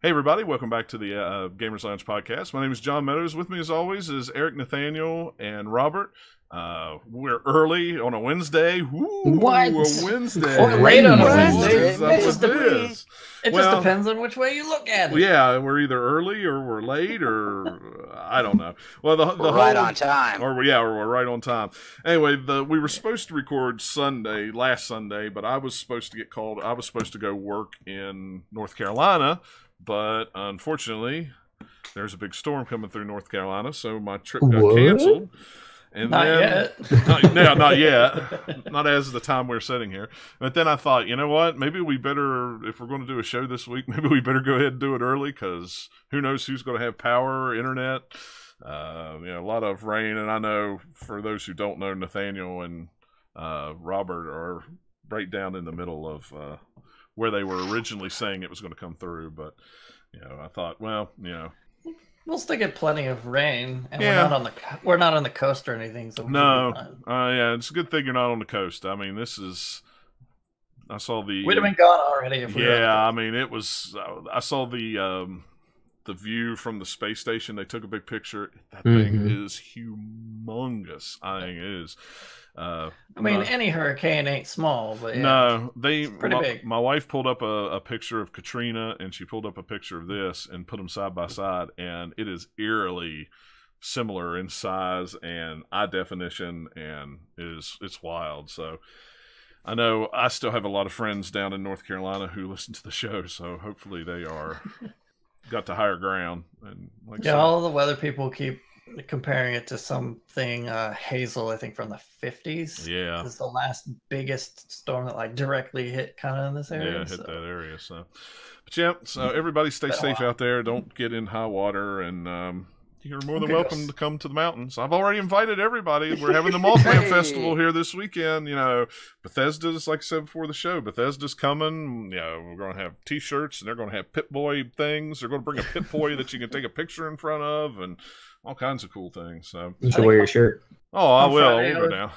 Hey everybody, welcome back to the Gamers Lounge podcast. My name is John Meadows. With me as always is Eric Nathaniel and Robert. We're early on a Wednesday. Woo, What? A Wednesday. Or late on a Wednesday. Wednesday. That's what it is. It Well, just depends on which way you look at it. Yeah, we're either early or we're late or I don't know. Well, the We're right on time. Or we're right on time. Anyway, we were supposed to record last Sunday, but I was supposed to get called. I was supposed to go work in North Carolina. But unfortunately, there's a big storm coming through North Carolina, so my trip got canceled. And not yet. Not yet. Not as the time we're sitting here. But then I thought, you know what? Maybe we better, if we're going to do a show this week, maybe we better go ahead and do it early because who knows who's going to have power, internet, a lot of rain. And I know for those who don't know, Nathaniel and Robert are right down in the middle of where they were originally saying it was going to come through, but I thought, well, we'll still get plenty of rain, and we're not on the coast or anything. So yeah, it's a good thing you're not on the coast. I mean, I saw the. We'd have been gone already if we were. I mean, it was. I saw the view from the space station. They took a big picture. That thing is humongous. I think it is. I mean, any hurricane ain't small, but pretty big. My wife pulled up a picture of Katrina, and she pulled up a picture of this and put them side by side, and it is eerily similar in size and eye definition, and it's wild. So I know I still have a lot of friends down in North Carolina who listen to the show, so hopefully they are got to higher ground. And all the weather people keep comparing it to something Hazel, I think from the 50s. Yeah, is the last biggest storm that directly hit kind of in this area. Yeah, hit that area. So everybody stay safe out there. Don't get in high water, and you're more than welcome to come to the mountains. I've already invited everybody. We're having the Mothman Festival here this weekend. Bethesda's, like I said before the show, Bethesda's coming. We're going to have T-shirts, and they're going to have Pip-Boy things. They're going to bring a Pip-Boy that you can take a picture in front of, and all kinds of cool things. So you should wear your shirt. Oh, I will. I'll go down.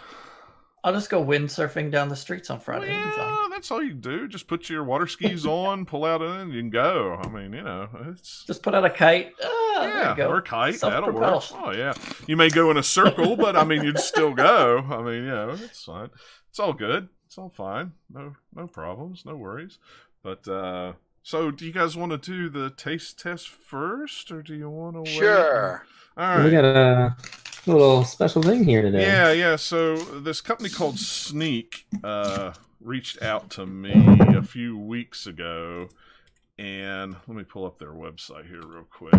I'll just go windsurfing down the streets on Friday. Well, that's all you do. Just put your water skis on, pull out in, and you can go. I mean, it's just put out a kite. Or a kite. That'll work. Oh yeah. You may go in a circle, but I mean, you'd still go. I mean, it's fine. It's all good. It's all fine. No problems. No worries. But so, do you guys want to do the taste test first, or do you want to wait? Sure. All right. We got a little special thing here today. Yeah. So this company called Sneak reached out to me a few weeks ago, and let me pull up their website here real quick,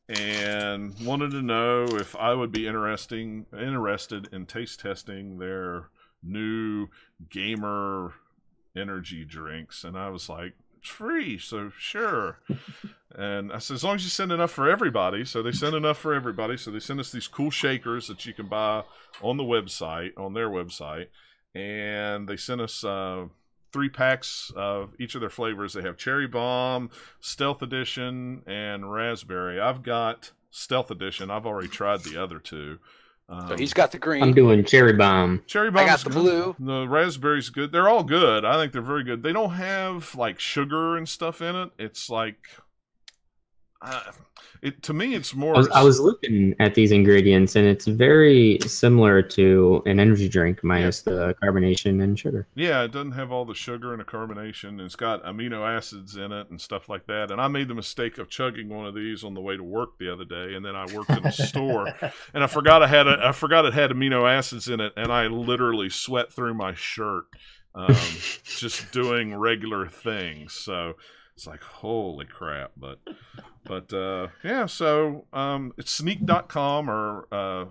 and wanted to know if I would be interested in taste testing their new gamer energy drinks, and I was like, it's free, so sure. And I said, as long as you send enough for everybody. So they sent enough for everybody. So they sent us these cool shakers that you can buy on their website. And they sent us 3 packs of each of their flavors. They have Cherry Bomb, Stealth Edition, and Raspberry. I've got Stealth Edition. I've already tried the other 2. So he's got the green. I'm doing Cherry Bomb. Cherry Bomb. I got the blue. The raspberry's good. They're all good. I think they're very good. They don't have sugar and stuff in it. It's to me, it's more. I was looking at these ingredients, and it's very similar to an energy drink minus the carbonation and sugar. Yeah, it doesn't have all the sugar and the carbonation. It's got amino acids in it and stuff like that. And I made the mistake of chugging one of these on the way to work the other day, and then I worked in a store, and I forgot it had amino acids in it, and I literally sweat through my shirt, just doing regular things. So it's like, holy crap, but so it's sneak.com, or I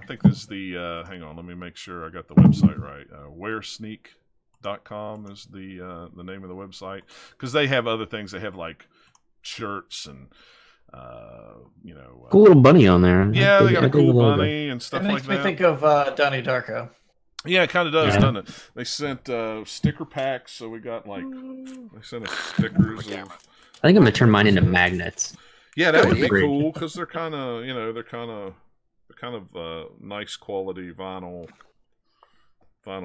think this is the hang on, let me make sure I got the website right. Wearsneak.com is the name of the website, because they have other things. They have shirts and cool little bunny on there. Yeah, they got a cool bunny and stuff like that. It makes me think of Donnie Darko. Yeah, it kind of does, doesn't it? They sent sticker packs, so we got they sent us stickers. I think I'm gonna turn mine into magnets. Yeah, that would be cool, because they're kind of nice quality vinyl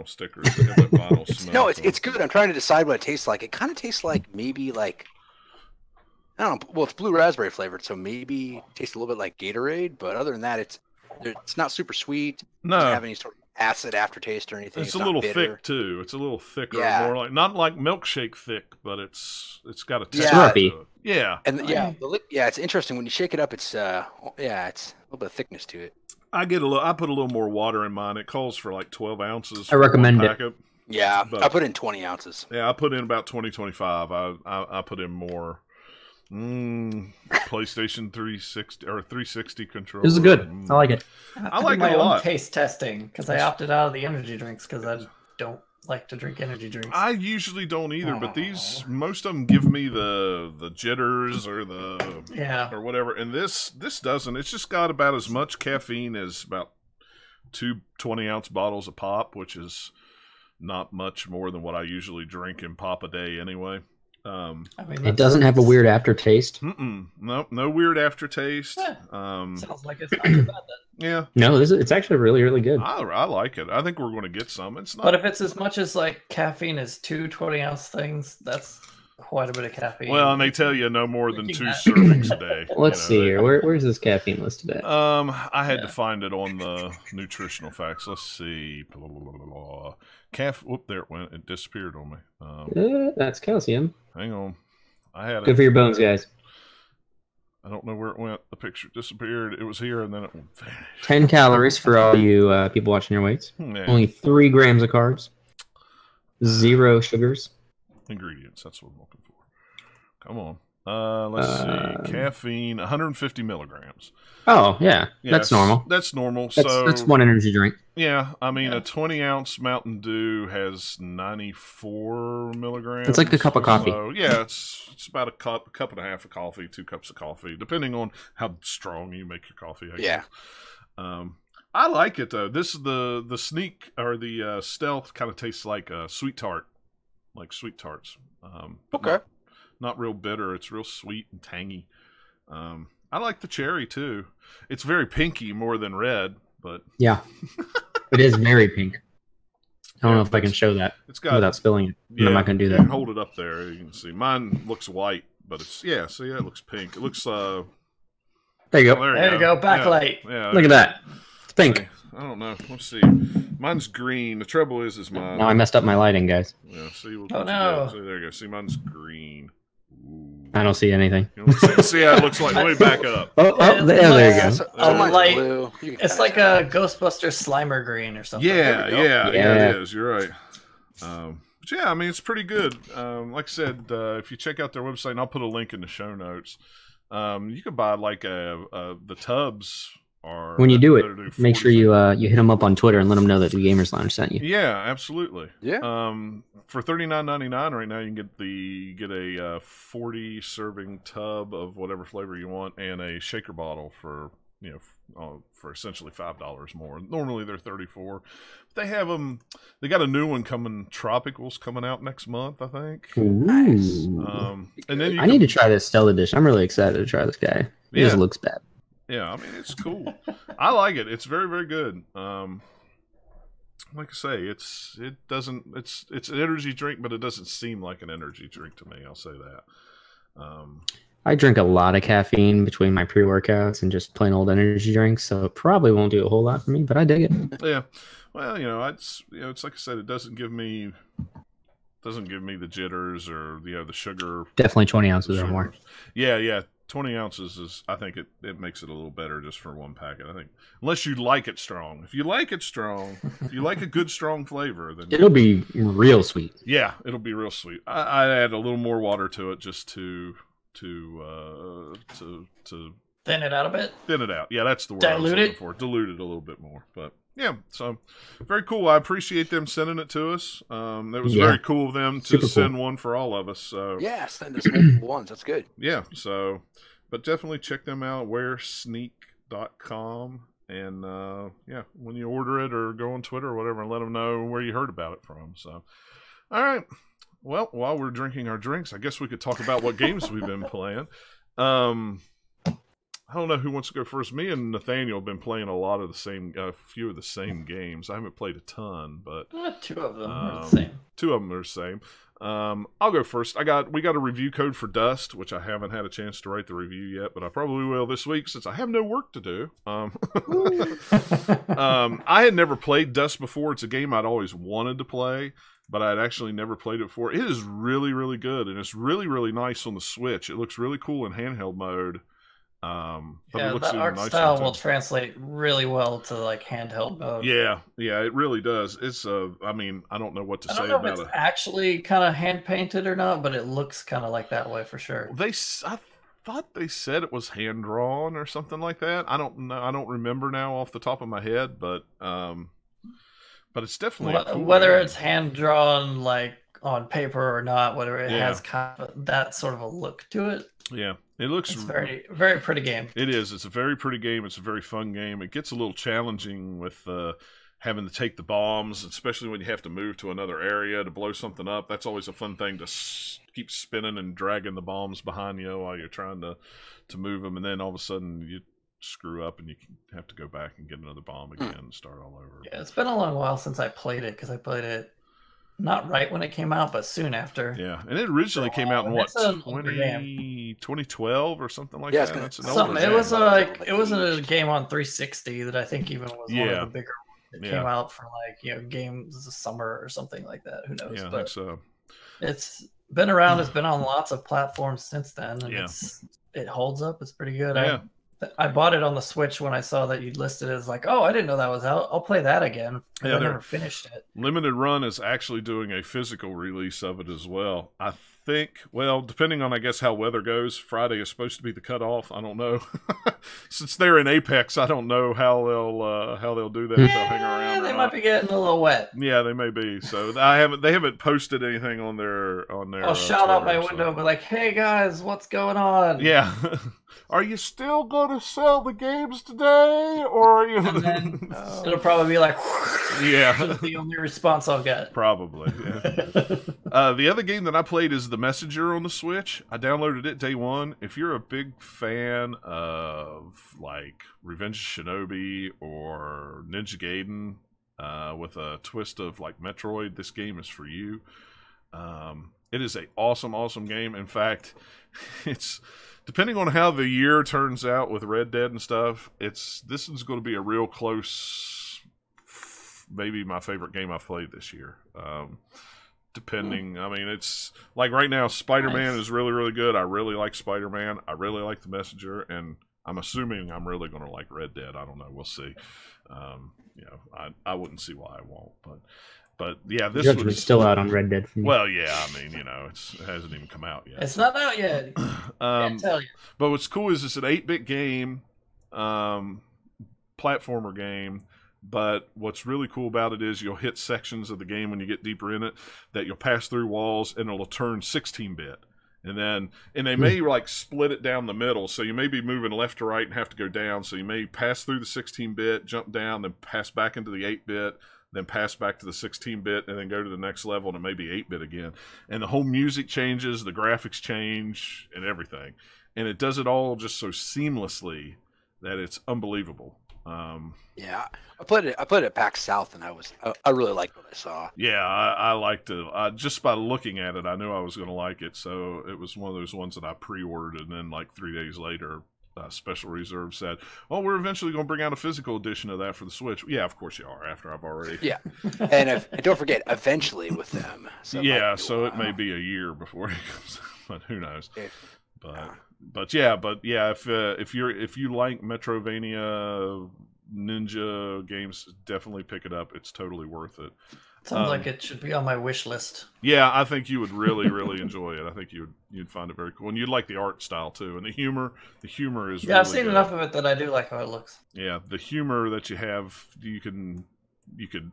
stickers. They have that vinyl smell. No, it's good. I'm trying to decide what it tastes like. It kind of tastes like maybe I don't know. Well, it's blue raspberry flavored, so maybe tastes a little bit like Gatorade. But other than that, it's not super sweet. No. Doesn't have any sort of acid aftertaste or anything. It's a not little bitter. thick too. It's a little thicker, Yeah. more like not like milkshake thick, but it's got a Yeah. texture Syrupy. to it. Yeah, And it's interesting when you shake it up. It's it's a little bit of thickness to it. I put a little more water in mine. It calls for like 12 ounces. I for one recommend it. packet. Yeah, But- I put in 20 ounces. Yeah, I put in about 25. I put in more. PlayStation 360 or 360 controller. This is good. I like it. I like my it a own lot. taste testing because I opted out of the energy drinks because I don't like to drink energy drinks. I usually don't either, but these most of them give me the jitters or the Yeah. or whatever, and this doesn't. It's just got about as much caffeine as about 2 20-ounce bottles of pop, which is not much more than what I usually drink in pop a day anyway. I mean, It doesn't have a weird aftertaste. No weird aftertaste. Yeah. Um, Sounds like it's not too bad then. yeah, No, it's actually really, really good. I like it. I think we're going to get some. It's not. But if it's as much as like caffeine as 2 20-ounce things, that's quite a bit of caffeine. Well, and they tell you no more than 2 Drinking that. servings a day. Let's see they- here. Where's this caffeine listed at? I had to Yeah. find it on the nutritional facts. Let's see. Blah, blah, blah, blah, blah. Whoop, there it went. It disappeared on me. That's calcium. Hang on. I had Good it. for your bones, guys. I don't know where it went. The picture disappeared. It was here and then it vanished. 10 calories for all you people watching your weights. Yeah. Only 3 grams of carbs. 0 sugars. Ingredients. That's what I'm looking for. Come on. Let's see. Caffeine, 150 milligrams. Oh, yeah. That's Yes, normal. That's normal. That's one energy drink. Yeah, I mean, Yeah. a 20-ounce Mountain Dew has 94 milligrams. It's like a cup of or coffee. so. Yeah, it's about a cup and a half of coffee, 2 cups of coffee, depending on how strong you make your coffee. I Yeah. guess. I like it though. This is the sneak or the stealth kind of tastes like a sweet tart, like sweet tarts. But Okay. not real bitter. It's real sweet and tangy. I like the cherry too. It's very pinky more than red, but Yeah. It is very pink. I don't know if I can it's- show that it's got without spilling it. I'm not going to do you can that. hold it up there. You can see mine looks white, but it's see it looks pink. It looks There you go. There you go, backlight. Yeah, Look at that. It's pink. Okay. I don't know. Let's see. Mine's green. The trouble is mine. Now I messed up my lighting, guys. Yeah. See. What Oh, you no. got. See, there you go. See, mine's green. Ooh. I don't see anything. You know, see how it looks like. Let me back up. Oh, there you go. So A mine's light- blue. You can It's kinda like tell. a Ghostbuster Slimer green or something. Yeah, There we go. yeah, Yeah. it is. You're right. But yeah, I mean, it's pretty good. Like I said, if you check out their website, and I'll put a link in the show notes, you could buy like the tubs. Are When you do that it, do make sure 40 you hit them up on Twitter and let them know that the Gamers Lounge sent you. Yeah, absolutely. Yeah. For $39.99 right now, you can get a 40 serving tub of whatever flavor you want, and a shaker bottle for for essentially $5 more. Normally they're $34. They have them. They got a new one coming. Tropicals coming out next month, I think. Ooh. And then you I need to try this Stella Dish. I'm really excited to try this guy. He Yeah. just looks bad. Yeah, I mean it's cool. I like it. It's very, very good. Like I say, it's an energy drink, but it doesn't seem like an energy drink to me. I'll say that. I drink a lot of caffeine between my pre-workouts and just plain old energy drinks, so it probably won't do a whole lot for me, but I dig it. Yeah. Well, it's like I said, it doesn't give me the jitters or the sugar. Definitely 20 the ounces or more. sugars. Yeah. 20 ounces is, I think it makes it a little better just for one packet. I think, unless you like it strong. If you like it strong, if you like a good strong flavor, then It'll be real sweet. yeah, it'll be real sweet. I add a little more water to it just to Thin it out a bit. thin it out. Yeah, that's the word I was Dilute looking it? for. Dilute it a little bit more. But yeah, so very cool. I appreciate them sending it to us. That was Yeah. very cool of them to Super cool. send one for all of us. So Yeah, send us multiple ones. That's good. yeah, so but definitely check them out, wearsneak.com. And yeah, when you order it or go on Twitter or whatever and let them know where you heard about it from. So all right. Well, while we're drinking our drinks, I guess we could talk about what games we've been playing. I don't know who wants to go first. Me and Nathaniel have been playing a few of the same games. I haven't played a ton, but two of them are the same. Two of them are the same. I'll go first. We got a review code for Dust, which I haven't had a chance to write the review yet, but I probably will this week since I have no work to do. I had never played Dust before. It's a game I'd always wanted to play, but I'd actually never played it before. It is really, really good, and it's really, really nice on the Switch. It looks really cool in handheld mode. But it looks that art nice style will translate really well to like handheld mode. Yeah, it really does. It's I mean, I don't know what to say about it. I don't know if it's actually kind of hand painted or not, but it looks kind of like that way for sure. I thought they said it was hand drawn or something like that. I don't know. I don't remember now off the top of my head, but it's definitely a cool whether game. it's hand drawn like on paper or not, whatever, it has kind of that sort of a look to it. Yeah, it looks very, very pretty game. It is. It's a very pretty game. It's a very fun game. It gets a little challenging with having to take the bombs, especially when you have to move to another area to blow something up. That's always a fun thing to keep spinning and dragging the bombs behind you while you're trying to move them, and then all of a sudden you screw up and you have to go back and get another bomb again and start all over. Yeah, it's been a long while since I played it because I played it not right when it came out, but soon after. Yeah, and it originally came out in what, 2012 or something like that. It was a game on 360 that I think even was one of the bigger ones that came out for games of the summer or something like that. Who knows? Yeah, but I think so. It's been around. It's been on lots of platforms since then, and it holds up. It's pretty good. Yeah. I bought it on the Switch when I saw that you listed it as like, oh, I didn't know that was out. I'll play that again. Yeah, I never finished it. Limited Run is actually doing a physical release of it as well. I think, well, depending on, I guess, how weather goes, Friday is supposed to be the cutoff. I don't know. Since they're in Apex, I don't know how they'll do that. If they'll hang around. They might be getting a little wet. Yeah, they may be. So they haven't posted anything on their. I'll shout out my window, and be like, "Hey guys, what's going on?" Yeah. Are you still going to sell the games today, or are you? And then it'll probably be like, yeah, that's the only response I'll get. Probably. Yeah. The other game that I played is The Messenger on the Switch. I downloaded it day one. If you're a big fan of like Revenge of Shinobi or Ninja Gaiden with a twist of like Metroid, this game is for you. It is an awesome game. In fact, it's depending on how the year turns out with Red Dead and stuff, this is going to be a real close, maybe my favorite game I've played this year. Depending, I mean, it's like right now, Spider-Man is really, really good. I really like Spider-Man. I really like The Messenger, and I'm assuming I'm really going to like Red Dead. I don't know. We'll see. I wouldn't see why I won't, but yeah, this Judgment's still out on Red Dead for me. Well, yeah, I mean, it hasn't even come out yet. It's not out yet. Can't tell you. But what's cool is it's an 8-bit game, platformer game. But what's really cool about it is you'll hit sections of the game when you get deeper in it that you'll pass through walls and it'll turn 16-bit. And they may like split it down the middle. So you may be moving left to right and have to go down. So you may pass through the 16-bit, jump down, then pass back into the 8-bit, then pass back to the 16-bit, and then go to the next level, and it may be 8-bit again. And the whole music changes, the graphics change, and everything. And it does it all just so seamlessly that it's unbelievable. Yeah, I played it at PAX South, and I really liked what I saw. Yeah, I liked it. Just by looking at it, I knew I was going to like it. So it was one of those ones that I pre-ordered, and then like 3 days later, Special Reserve said, "Oh, we're eventually going to bring out a physical edition of that for the Switch." Yeah, of course you are. After I've already. Yeah, and don't forget, eventually with them. So yeah, so it may be a year before it comes, but who knows? But yeah, if you like Metrovania Ninja games, definitely pick it up. It's totally worth it. Sounds like it should be on my wish list. Yeah, I think you would really, really enjoy it. I think you'd find it very cool, and you'd like the art style too, and the humor. The humor is I've seen enough of it that I do like how it looks. Yeah, the humor that you have, you could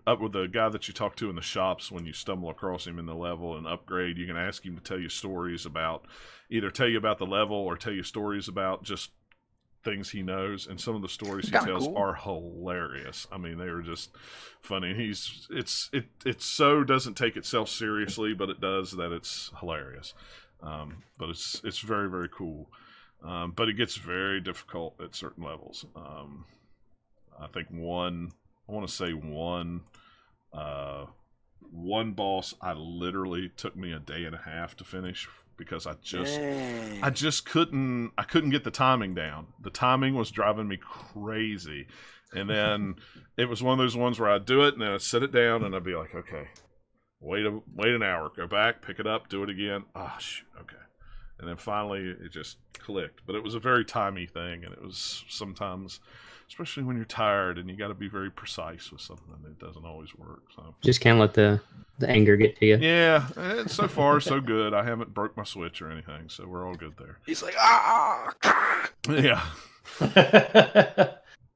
up with the guy that you talk to in the shops when you stumble across him in the level and upgrade. You can ask him to tell you stories about the level or tell you stories about just things he knows, and some of the stories he tells are hilarious. I mean, they are just funny. It so doesn't take itself seriously, but it does that it's hilarious. But it's very, very cool. But it gets very difficult at certain levels. I think one boss I literally took me a day and a half to finish because I just couldn't get the timing down. The timing was driving me crazy. And then it was one of those ones where I'd do it and then I'd set it down and I'd be like, okay, wait an hour, go back, pick it up, do it again. Oh, shoot, okay. And then finally it just clicked. But it was a very timey thing, and it was sometimes, especially when you're tired and you got to be very precise with something, it doesn't always work. So just can't let the anger get to you. Yeah, and so far so good. I haven't broke my Switch or anything, so we're all good there. He's like, ah! Yeah.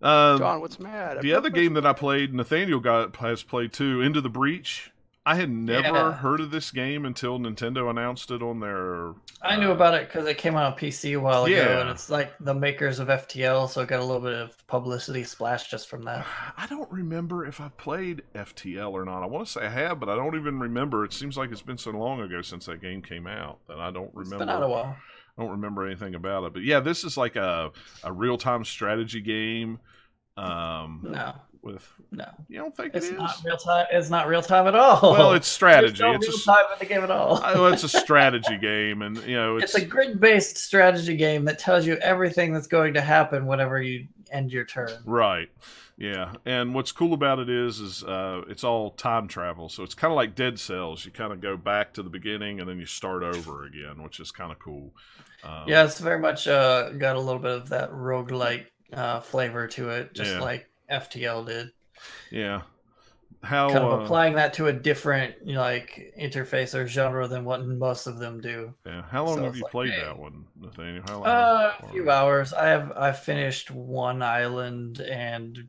John, what's mad? The other game that I played, Nathaniel has played too, Into the Breach. I had never heard of this game until Nintendo announced it on their... I knew about it because it came out on PC a while ago, and it's like the makers of FTL, so it got a little bit of publicity splash just from that. I don't remember if I played FTL or not. I want to say I have, but I don't even remember. It seems like it's been so long ago since that game came out that I don't remember. It's been out a while. I don't remember anything about it. But yeah, this is like a real-time strategy game. No. You don't think it's it is? Not real time. It's not real time at all. Well, it's strategy. There's no real time in the game at all. Well, it's a strategy game, and it's a grid-based strategy game that tells you everything that's going to happen whenever you end your turn. Right. Yeah. And what's cool about it is it's all time travel, so it's kind of like Dead Cells. You kind of go back to the beginning and then you start over again, which is kind of cool. Yeah, it's very much got a little bit of that roguelike flavor to it, just like FTL did. Yeah. Kind of applying that to a different interface or genre than what most of them do. Yeah. How long have you played that one, Nathaniel? How long? A few hours. I've finished one island and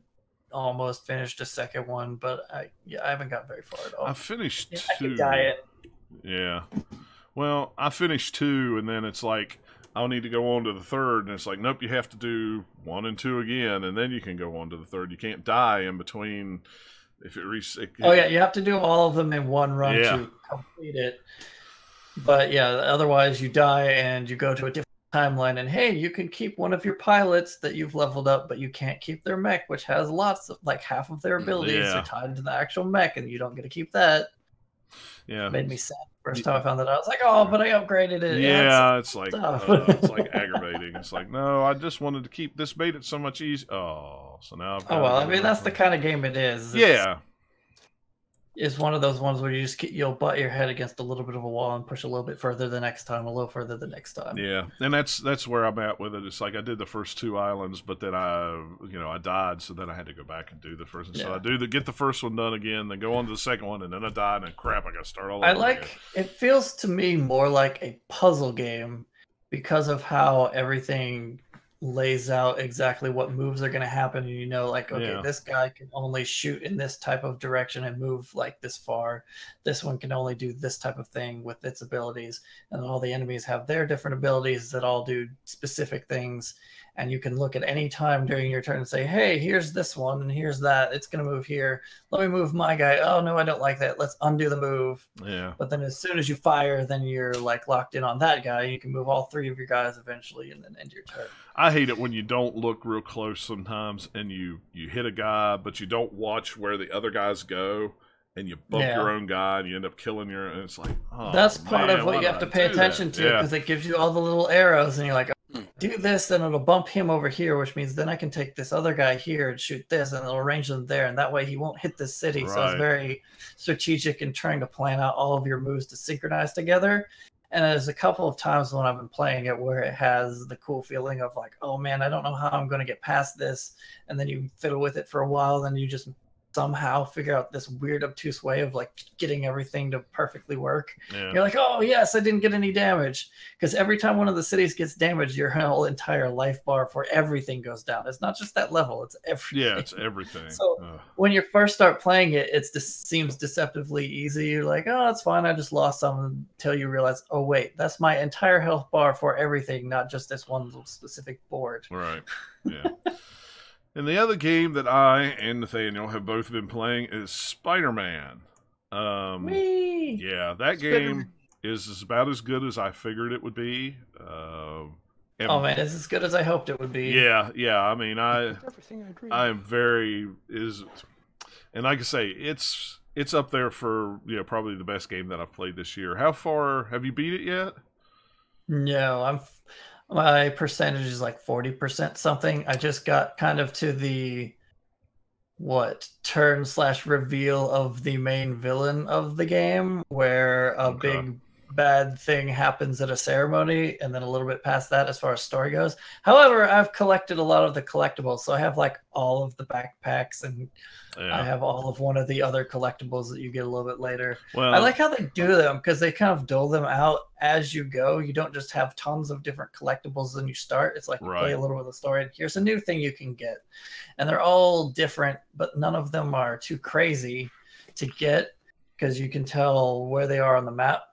almost finished a second one, but I haven't got very far at all. I finished 2. I could diet. Yeah. Well, I finished 2, and then it's like I'll need to go on to the 3rd, and it's like, nope, you have to do 1 and 2 again, and then you can go on to the 3rd. You can't die in between. If it oh yeah, you have to do all of them in one run to complete it. But yeah, otherwise you die and you go to a different timeline, and hey, you can keep one of your pilots that you've leveled up, but you can't keep their mech, which has lots of half of their abilities are tied to the actual mech, and you don't get to keep that. Yeah, it made me sad. First time I found that, I was like, "Oh, but I upgraded it." Yeah, it's like aggravating. It's like, no, I just wanted to keep this. Made it so much easier. Oh, so now. I mean, that's the kind of game it is. It's one of those ones where you'll butt your head against a little bit of a wall and push a little bit further the next time, a little further the next time. Yeah, and that's where I'm at with it. It's like I did the first 2 islands, but then I died, so then I had to go back and do the first one. So I get the first one done again, then go on to the second one, and then I died, and crap, I got to start all over again. It feels to me more like a puzzle game because of how everything lays out exactly what moves are going to happen, and this guy can only shoot in this type of direction and move this far. This one can only do this type of thing with its abilities, and all the enemies have their different abilities that all do specific things. And you can look at any time during your turn and say, hey, here's this one and here's that. It's going to move here. Let me move my guy. Oh, no, I don't like that. Let's undo the move. Yeah. But then as soon as you fire, then you're locked in on that guy. You can move all 3 of your guys eventually and then end your turn. I hate it when you don't look real close sometimes and you hit a guy, but you don't watch where the other guys go. And you bump your own guy, and you end up killing and it's like, oh, that's part of what you have to pay attention to, because it gives you all the little arrows, and you're like, oh, do this, then it'll bump him over here, which means then I can take this other guy here and shoot this, and it'll arrange them there, and that way he won't hit this city. Right. So it's very strategic in trying to plan out all of your moves to synchronize together. And there's a couple of times when I've been playing it where it has the cool feeling of oh man, I don't know how I'm going to get past this, and then you fiddle with it for a while, then you just somehow figure out this weird obtuse way of getting everything to perfectly work. You're like, oh yes, I didn't get any damage, because every time one of the cities gets damaged, your whole entire life bar for everything goes down. It's not just that level, it's everything. Yeah, it's everything. So when you first start playing it, it just seems deceptively easy. You're like, oh, that's fine, I just lost some, until you realize, oh wait, that's my entire health bar for everything, not just this one little specific board. Right. Yeah. And the other game that I and Nathaniel have both been playing is Spider-Man. Yeah, that game is about as good as I figured it would be. Oh man, it's as good as I hoped it would be. Yeah, yeah. I mean, Everything I agree. I'm very and like I say, it's up there for probably the best game that I've played this year. How far have you beat it yet? No, my percentage is like 40% something. I just got kind of to the turn/reveal of the main villain of the game, where a big bad thing happens at a ceremony, and then a little bit past that as far as story goes. However, I've collected a lot of the collectibles, so I have like all of the backpacks, and I have all of one of the other collectibles that you get a little bit later. Well, I like how they do them because they kind of dole them out as you go. You don't just have tons of different collectibles when you start. It's like you play a little bit of the story, and here's a new thing you can get. And they're all different, but none of them are too crazy to get because you can tell where they are on the map.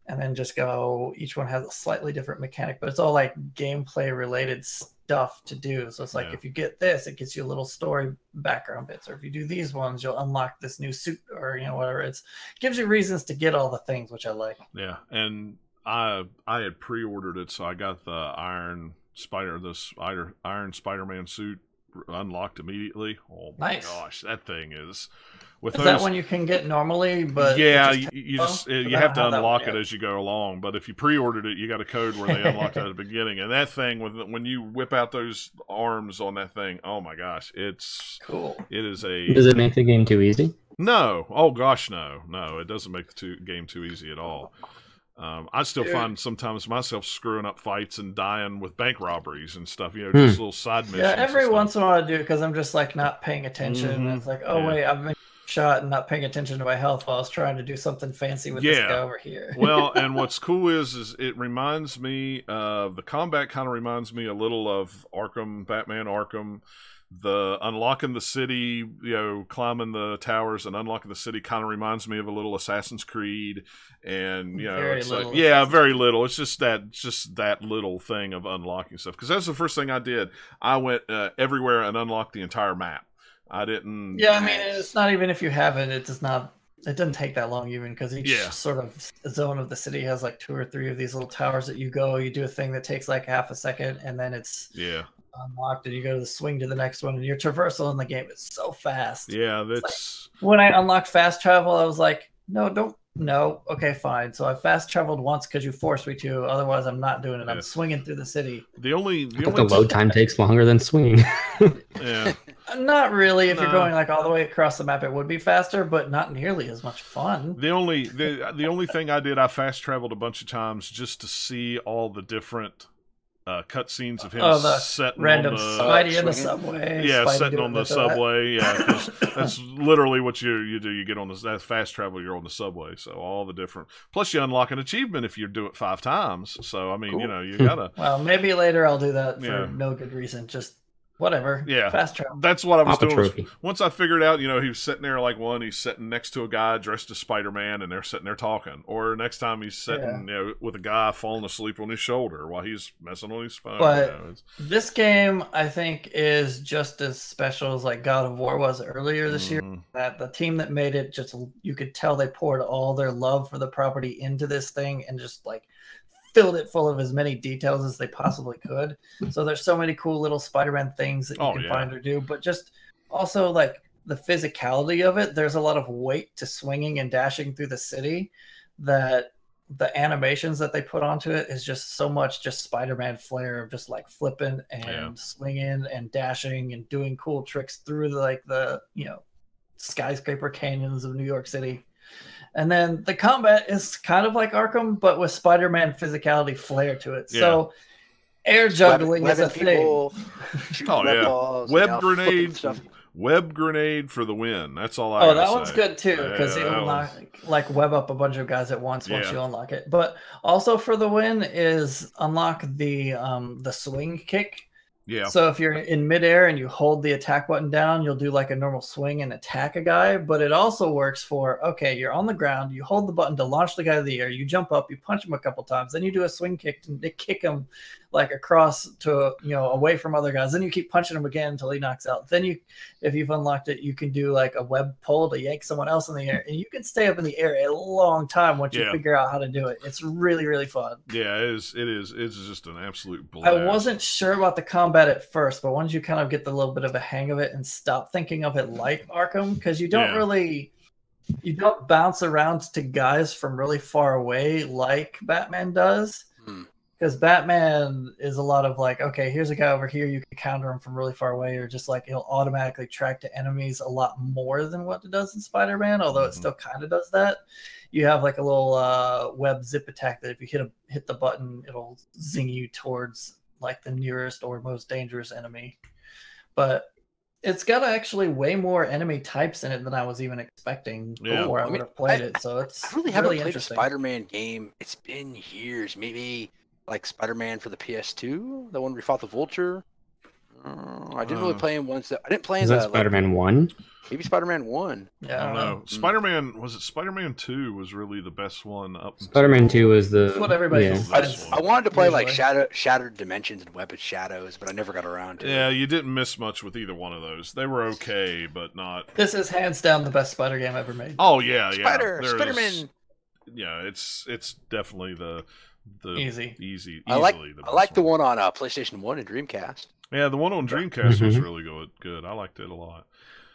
And then just go, each one has a slightly different mechanic, but it's all like gameplay related stuff to do. So it's like, if you get this, it gets you a little story background bits. Or if you do these ones, you'll unlock this new suit or, whatever. It gives you reasons to get all the things, which I like. Yeah. And I had pre-ordered it. So I got the Iron Spider-Man suit unlocked immediately. Oh my gosh, that thing is... Is that one you can get normally? But yeah, you have to unlock it as you go along. But if you pre-ordered it, you got a code where they unlocked it at the beginning. And that thing, when you whip out those arms on that thing, oh my gosh, it's cool. It is Does it make the game too easy? No. Oh gosh, no. It doesn't make the game too easy at all. I still find sometimes myself screwing up fights and dying with bank robberies and stuff. Just little side missions. Yeah, every once in a while I do because I'm just like not paying attention. And it's like, wait, I've been shot and not paying attention to my health while I was trying to do something fancy with this guy over here. Well, and what's cool is it reminds me the combat kind of reminds me a little of Batman Arkham. The unlocking the city, climbing the towers and unlocking the city kind of reminds me of a little Assassin's Creed, and it's like very little. It's just that little thing of unlocking stuff, because that's the first thing I did. I went everywhere and unlocked the entire map. I didn't. Yeah, I mean, it's not even if you have it. It doesn't take that long even, because each sort of zone of the city has like 2 or 3 of these little towers that you do a thing that takes like half a second, and then it's unlocked, and you go to the swing to the next one, and your traversal in the game is so fast. Yeah, that's when I unlocked fast travel, I was like, no, okay, fine. So I fast traveled once because you forced me to. Otherwise, I'm not doing it. I'm swinging through the city. The load time takes longer than swinging. Yeah. Not really. If you're going like all the way across the map, it would be faster, but not nearly as much fun. The only thing I did, I fast traveled a bunch of times just to see all the different cutscenes of him setting random on the Spidey in the subway. Yeah, Spidey setting on the subway. Yeah, because that's literally what you do. You get on that fast travel. You're on the subway. So all the different. Plus, you unlock an achievement if you do it 5 times. So I mean, you gotta. Well, maybe later I'll do that for no good reason. Just whatever. Yeah. Fast travel. That's what I was doing. Once I figured out, he was sitting there like he's sitting next to a guy dressed as Spider-Man, and they're sitting there talking. Or next time he's sitting, with a guy falling asleep on his shoulder while he's messing on his phone. But this game, I think, is just as special as like God of War was earlier this year. That the team that made it, you could tell they poured all their love for the property into this thing, and just like filled it full of as many details as they possibly could. So there's so many cool little Spider-Man things that you can find or do, but just also like the physicality of it. There's a lot of weight to swinging and dashing through the city, that the animations that they put onto it is just so much just Spider-Man flair of just like flipping and swinging and dashing and doing cool tricks through the skyscraper canyons of New York City. And then the combat is kind of like Arkham, but with Spider-Man physicality flair to it. Yeah. So air juggling is a thing. Web grenade for the win. That's all I gotta say. One's good too, because you like web up a bunch of guys at once you unlock it. But also for the win is unlock the swing kick. Yeah. So if you're in midair and you hold the attack button down, you'll do like a normal swing and attack a guy. But it also works for, you're on the ground, you hold the button to launch the guy to the air, you jump up, you punch him a couple times, then you do a swing kick to kick him like across to, you know, away from other guys. Then you keep punching him again until he knocks out. Then you, if you've unlocked it, you can do like a web pull to yank someone else in the air, and you can stay up in the air a long time once you figure out how to do it. It's really, really fun. Yeah, it is. It's just an absolute blast. I wasn't sure about the combat at first, but once you kind of get the little bit of a hang of it and stop thinking of it like Arkham, because you don't really, you don't bounce around to guys from really far away like Batman does. Because Batman is a lot of like, okay, here's a guy over here, you can counter him from really far away, or just like he'll automatically track to enemies a lot more than what it does in Spider-Man, although it still kind of does that. You have like a little web zip attack that if you hit the button, it'll zing you towards like the nearest or most dangerous enemy. But it's got actually way more enemy types in it than I was even expecting before I would have played it. So it's I really haven't played a Spider-Man game. It's been years, maybe like Spider-Man for the PS2, the one where we fought the Vulture. I didn't really play him once. I didn't play. Is that Spider-Man 1? Maybe Spider-Man 1. Yeah, I don't know. Spider-Man, was it Spider-Man 2 was really the best one up. Spider-Man 2 was the... That's what everybody I wanted to play like Shattered Dimensions and Web of Shadows, but I never got around to it. Yeah, you didn't miss much with either one of those. They were okay, but not... This is hands down the best Spider game ever made. Oh, yeah, yeah. Spider-Man! Yeah, it's definitely the easy. I like the one on PlayStation 1 and Dreamcast. Yeah, the one on Dreamcast was really good. I liked it a lot.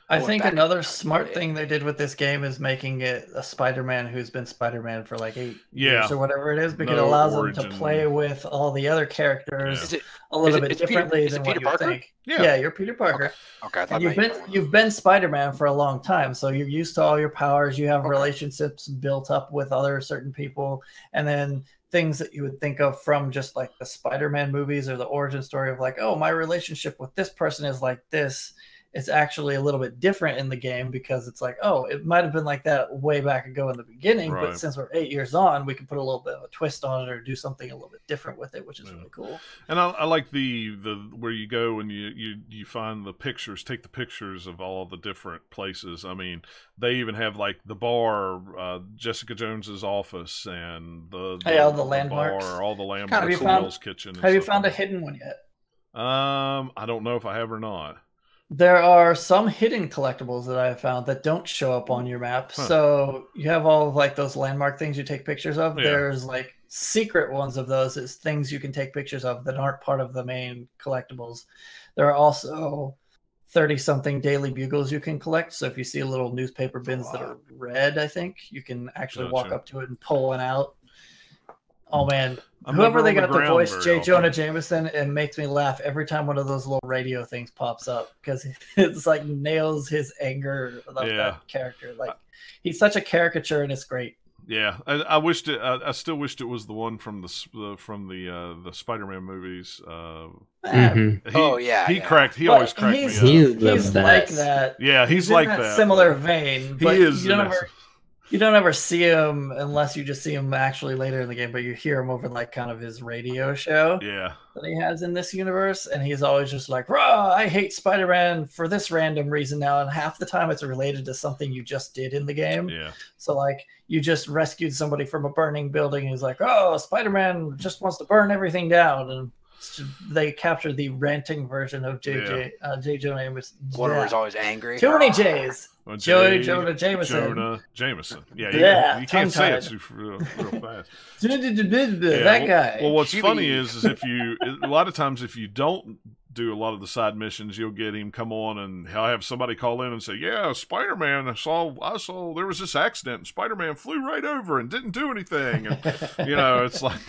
I think another smart thing they did with this game is making it a Spider-Man who's been Spider-Man for like 8 years or whatever it is, because it allows them to play with all the other characters a little bit differently than what you would think. Yeah, you're Peter Parker. Okay. And you've been Spider-Man for a long time, so you're used to all your powers. You have relationships built up with other certain people, and then things that you would think of from just like the Spider-Man movies or the origin story of like, oh, my relationship with this person is like this. It's actually a little bit different in the game because it's like, oh, it might have been like that way back ago in the beginning, but since we're 8 years on, we can put a little bit of a twist on it or do something a little bit different with it, which is really cool. And I like the where you go and you find the pictures, take the pictures of all the different places. I mean, they even have like the bar, Jessica Jones's office, and all the landmarks, all the landmarks, Will's kitchen. Have you found a hidden one yet? I don't know if I have or not. There are some hidden collectibles that I have found that don't show up on your map. So you have all of like those landmark things you take pictures of. There's like secret ones of those as things you can take pictures of that aren't part of the main collectibles. There are also 30-something Daily Bugles you can collect. So if you see little newspaper bins that are red, I think, you can actually walk up to it and pull one out. Oh, man. Whoever they got to voice J. Jonah Jameson, it makes me laugh every time one of those little radio things pops up because it's like nails his anger about that character. Like, he's such a caricature and it's great. Yeah, I wished it. I still wished it was the one from the Spider-Man movies. He cracked. He always cracked me up. He's like that. Yeah, he's like that. Similar vein. He is. You don't ever see him unless you just see him actually later in the game, but you hear him over like kind of his radio show that he has in this universe. And he's always just like, "Rah, I hate Spider-Man for this random reason now." And half the time it's related to something you just did in the game. Yeah. So like you just rescued somebody from a burning building. And he's like, "Oh, Spider-Man just wants to burn everything down." And they captured the ranting version of J. Jonah Jameson. One where he's always angry. Too many J's. Jonah Jameson. Yeah, you can't say it real fast. That guy. Well, what's funny is if you a lot of times if you don't do a lot of the side missions, you'll get him come on and he'll have somebody call in and say, "Yeah, Spider-Man, I saw there was this accident and Spider-Man flew right over and didn't do anything." And it's like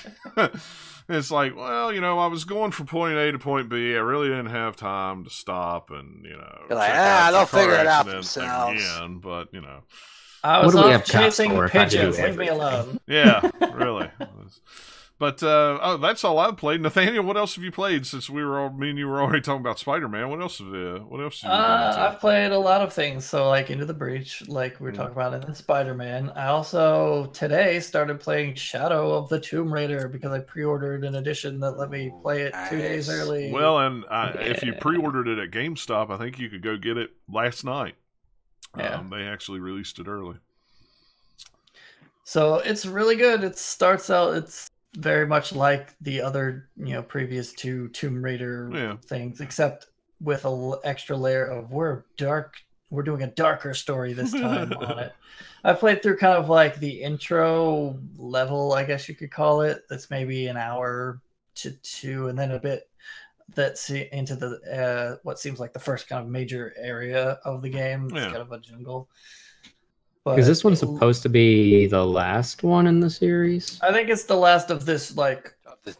it's like, well, I was going from point A to point B. I really didn't have time to stop and you're like, they'll figure it out themselves. Again, but I was off chasing pigeons. Leave me alone. Yeah, really. But that's all I've played. Nathaniel, what else have you played since me and you were already talking about Spider-Man? What else have you I've played a lot of things. So like Into the Breach, like we were talking about in the Spider-Man. I also today started playing Shadow of the Tomb Raider because I pre-ordered an edition that let me play it 2 days early. Well, and if you pre-ordered it at GameStop, I think you could go get it last night. They actually released it early. So it's really good. It starts out, it's very much like the other, previous two Tomb Raider things, except with a extra layer of we're doing a darker story this time on it. I played through kind of like the intro level, I guess you could call it. That's maybe an hour to 2, and then a bit that's into the what seems like the first kind of major area of the game. It's kind of a jungle. But is this one supposed to be the last one in the series? I think it's the last of this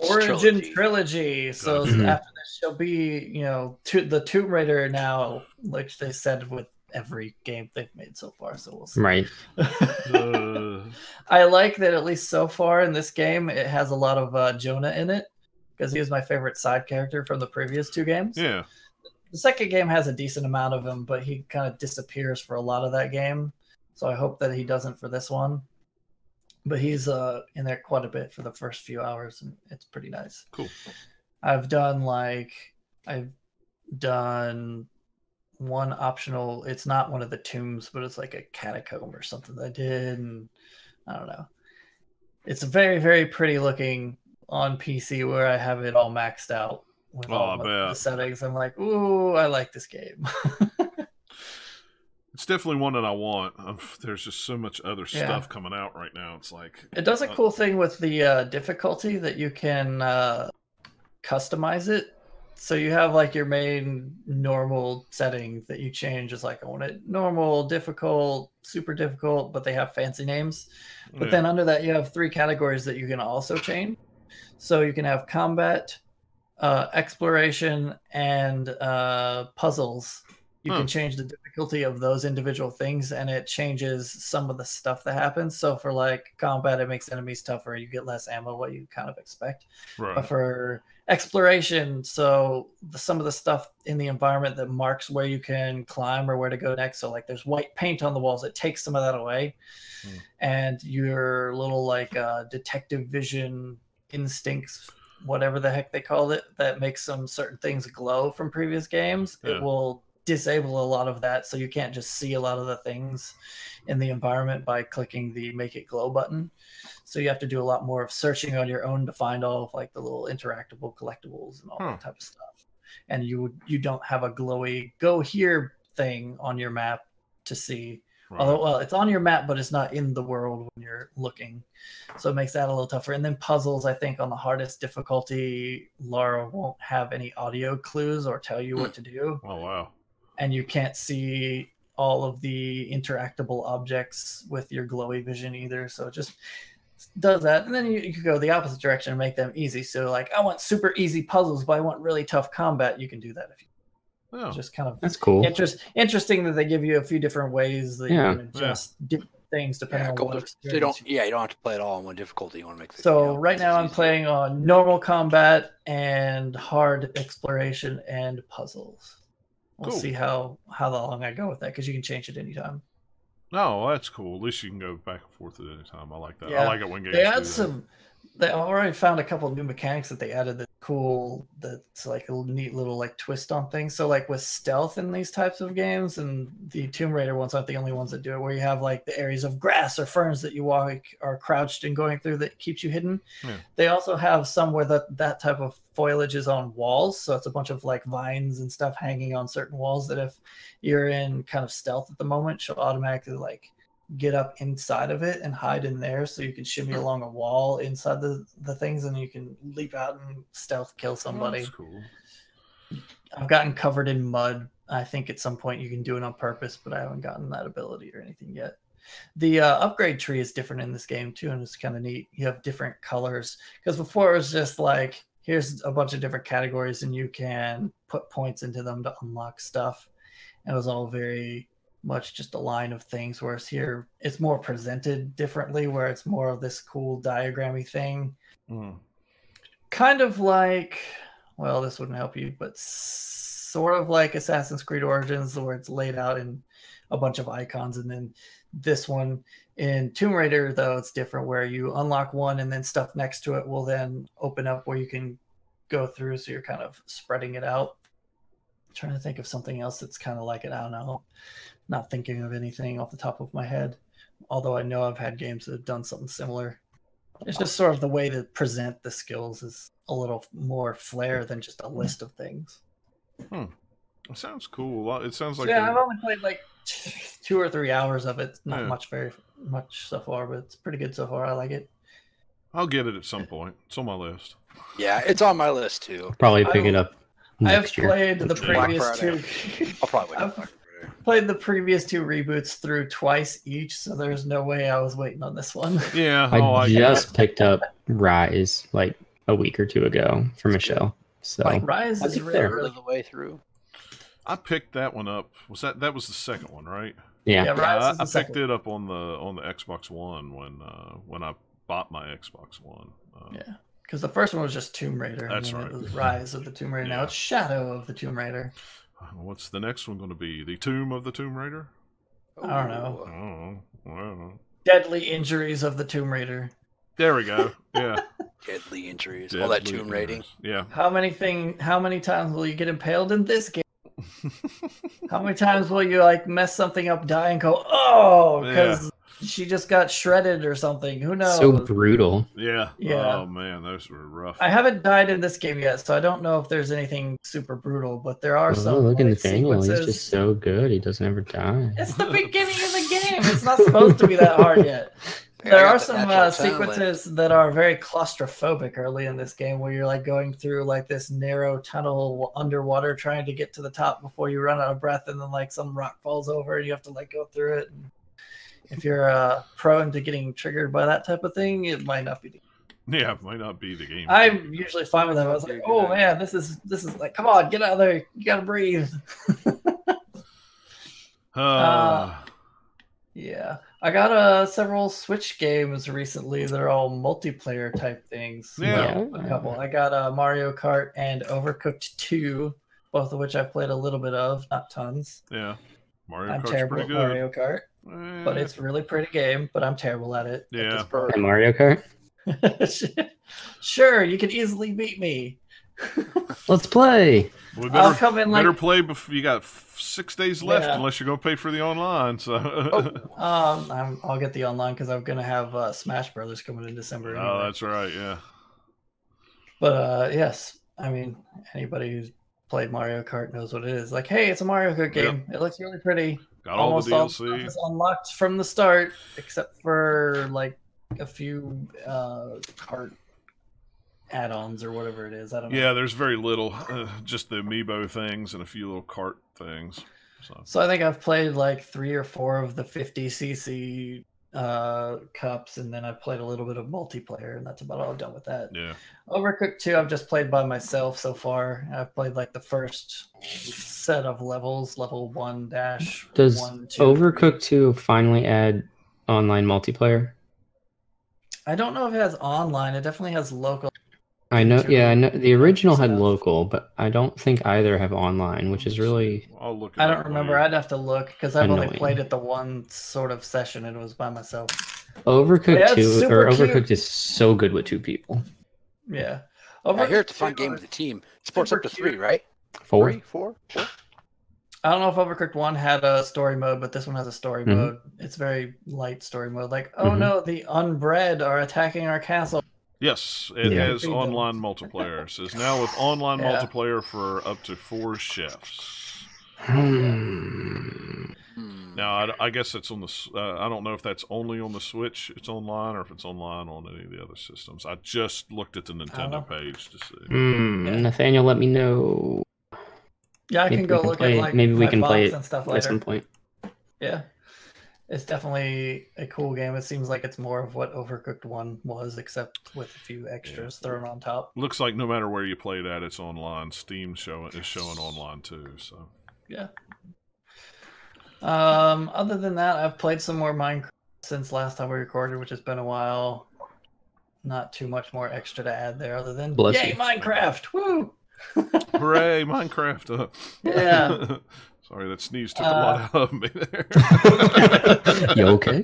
origin trilogy. So after this, she'll be the Tomb Raider now, which they said with every game they've made so far. So we'll see. Right. I like that at least so far in this game, it has a lot of Jonah in it because he was my favorite side character from the previous 2 games. Yeah. The second game has a decent amount of him, but he kind of disappears for a lot of that game. So I hope that he doesn't for this one. But he's in there quite a bit for the first few hours, and it's pretty nice. Cool. I've done one optional. It's not one of the tombs, but it's like a catacomb or something that I did, and I don't know. It's very, very pretty looking on PC where I have it all maxed out with all the settings. I'm like, ooh, I like this game. It's definitely one that I want. There's just so much other stuff coming out right now. It's like it does a cool thing with the difficulty that you can customize it. So you have like your main normal setting that you change. Is like I want it normal, difficult, super difficult, but they have fancy names. But then under that, you have 3 categories that you can also change. So you can have combat, exploration, and puzzles. You can change the difficulty of those individual things, and it changes some of the stuff that happens. So for like combat, it makes enemies tougher. You get less ammo, what you kind of expect. Right. But for exploration, so some of the stuff in the environment that marks where you can climb or where to go next. So like there's white paint on the walls. It takes some of that away. And your little like detective vision instincts, whatever the heck they called it, that makes some certain things glow from previous games. It will disable a lot of that, so you can't just see a lot of the things in the environment by clicking the make it glow button. So you have to do a lot more of searching on your own to find all of like the little interactable collectibles and all that type of stuff. And you don't have a glowy go here thing on your map to see. Right. Although, well, it's on your map, but it's not in the world when you're looking. So it makes that a little tougher. And then puzzles, I think on the hardest difficulty, Lara won't have any audio clues or tell you what to do. Oh, wow. And you can't see all of the interactable objects with your glowy vision either. So it just does that. And then you could go the opposite direction and make them easy. So like, I want super easy puzzles, but I want really tough combat. You can do that if you just kind of that's cool. Interesting that they give you a few different ways that you can adjust different things depending on what you don't have to play it all on one difficulty. You want to make so right now I'm playing on normal combat and hard exploration and puzzles. We'll see how long I go with that, because you can change it anytime. No, that's cool. At least you can go back and forth at any time. I like that. Yeah. I like it when games they add do some. They already found a couple of new mechanics that they added that's cool. That's like a neat little like twist on things. So like with stealth in these types of games, and the Tomb Raider ones aren't the only ones that do it, where you have like the areas of grass or ferns that you walk are crouched and going through that keeps you hidden. Yeah. They also have some where that type of foliage is on walls. So it's a bunch of like vines and stuff hanging on certain walls that if you're in kind of stealth at the moment, she'll automatically like get up inside of it and hide in there, so you can shimmy along a wall inside the things, and you can leap out and stealth kill somebody. That's cool. I've gotten covered in mud. I think at some point you can do it on purpose, but I haven't gotten that ability or anything yet. The upgrade tree is different in this game too, and it's kind of neat. You have different colors, because before it was just like, here's a bunch of different categories and you can put points into them to unlock stuff. It was all very much just a line of things, whereas here it's more presented differently, where it's more of this cool diagrammy thing. Kind of like, well, this wouldn't help you, but sort of like Assassin's Creed Origins, where it's laid out in a bunch of icons. And then this one in Tomb Raider, though, it's different, where you unlock one and then stuff next to it will then open up where you can go through, so you're kind of spreading it out. I'm trying to think of something else that's kind of like it. I don't know. Not thinking of anything off the top of my head, although I know I've had games that have done something similar. It's just sort of the way to present the skills is a little more flair than just a list of things. It sounds cool. It sounds like I've only played like 2 or 3 hours of it. Not very much so far, but it's pretty good so far. I like it. I'll get it at some point. It's on my list. Yeah, it's on my list too. Probably pick it up next year. I've played the previous 2. I'll probably played the previous 2 reboots through twice each, so there's no way I was waiting on this one. Yeah, I just picked up Rise like a week or 2 ago for Michelle. So Rise is really the way through. I picked that one up. That was the second one, right? Yeah. Rise I picked it up on the Xbox One when I bought my Xbox One. Yeah, because the first one was just Tomb Raider. That's right. It was Rise of the Tomb Raider. Now it's Shadow of the Tomb Raider. What's the next one going to be? The Tomb of the Tomb Raider? I don't know. Oh, well. Deadly Injuries of the Tomb Raider. There we go. Yeah. Deadly Injuries. All that tomb raiding. Yeah. How many times will you get impaled in this game? How many times will you like mess something up, die, and go, oh, because she just got shredded or something? Who knows? So brutal. Yeah. Oh man, those were rough. I haven't died in this game yet, so I don't know if there's anything super brutal, but there are some. Look at Nathaniel. Sequences. He's just so good. He doesn't ever die. It's the beginning of the game. It's not supposed to be that hard yet. There are some sequences that are very claustrophobic early in this game where you're like going through like this narrow tunnel underwater trying to get to the top before you run out of breath, and then like some rock falls over and you have to like go through it. And if you're prone to getting triggered by that type of thing, it might not be the game. Yeah, it might not be the game. I'm usually fine with that. I was like, oh man, this is like, come on, get out of there. You gotta breathe. Yeah. I got several Switch games recently that are all multiplayer type things. Yeah. A couple. I got Mario Kart and Overcooked 2, both of which I've played a little bit of, not tons. Yeah. I'm terrible at Mario Kart, but it's a really pretty game, but I'm terrible at it. Yeah. And Mario Kart? Sure, you can easily beat me. Let's play. We I'll come in better play before you got 6 days left, unless you're going to pay for the online. So, I'll get the online because I'm going to have Smash Brothers coming in December. Anyway. Oh, that's right, yeah. But yes, I mean, anybody who's played Mario Kart knows what it is. Like, hey, it's a Mario Kart game. Yep. It looks really pretty. Got all the DLC. All is unlocked from the start, except for like a few kart add-ons or whatever it is. I don't know. Yeah, there's very little, just the amiibo things and a few little cart things. So I think I've played like 3 or 4 of the 50cc cups, and then I've played a little bit of multiplayer, and that's about all I've done with that. Yeah. Overcooked 2, I've just played by myself so far. I've played like the first set of levels, level 1 dash. Does 1, 2, Overcooked 2 finally add online multiplayer? I don't know if it has online. It definitely has local. I know. Yeah, I know. The original had local, but I don't think either have online, which is really. I'll look. I don't remember. I'd have to look because I've only played it the one sort of session, and it was by myself. Overcooked 2 or Overcooked is so good with 2 people. Yeah, I hear it's a fun game with the team. It supports up to 3, right? 4. 3, 4. I don't know if Overcooked 1 had a story mode, but this one has a story mode. It's very light story mode. Like, oh no, the unbred are attacking our castle. Yes, it has online multiplayer. It says now with online multiplayer for up to 4 chefs. Now, I guess it's on the. I don't know if that's only on the Switch. It's online, or if it's online on any of the other systems. I just looked at the Nintendo page to see. Nathaniel, let me know. Yeah, I can go look at like maybe we can play it and stuff at some point. Yeah. It's definitely a cool game. It seems like it's more of what Overcooked 1 was, except with a few extras thrown on top. Looks like no matter where you play that, it's online. Steam is showing online too. So yeah. Other than that, I've played some more Minecraft since last time we recorded, which has been a while. Not too much more extra to add there, other than yay, Minecraft! Woo! Hooray, Minecraft! Yeah. Sorry, that sneeze took a lot out of me there. You okay?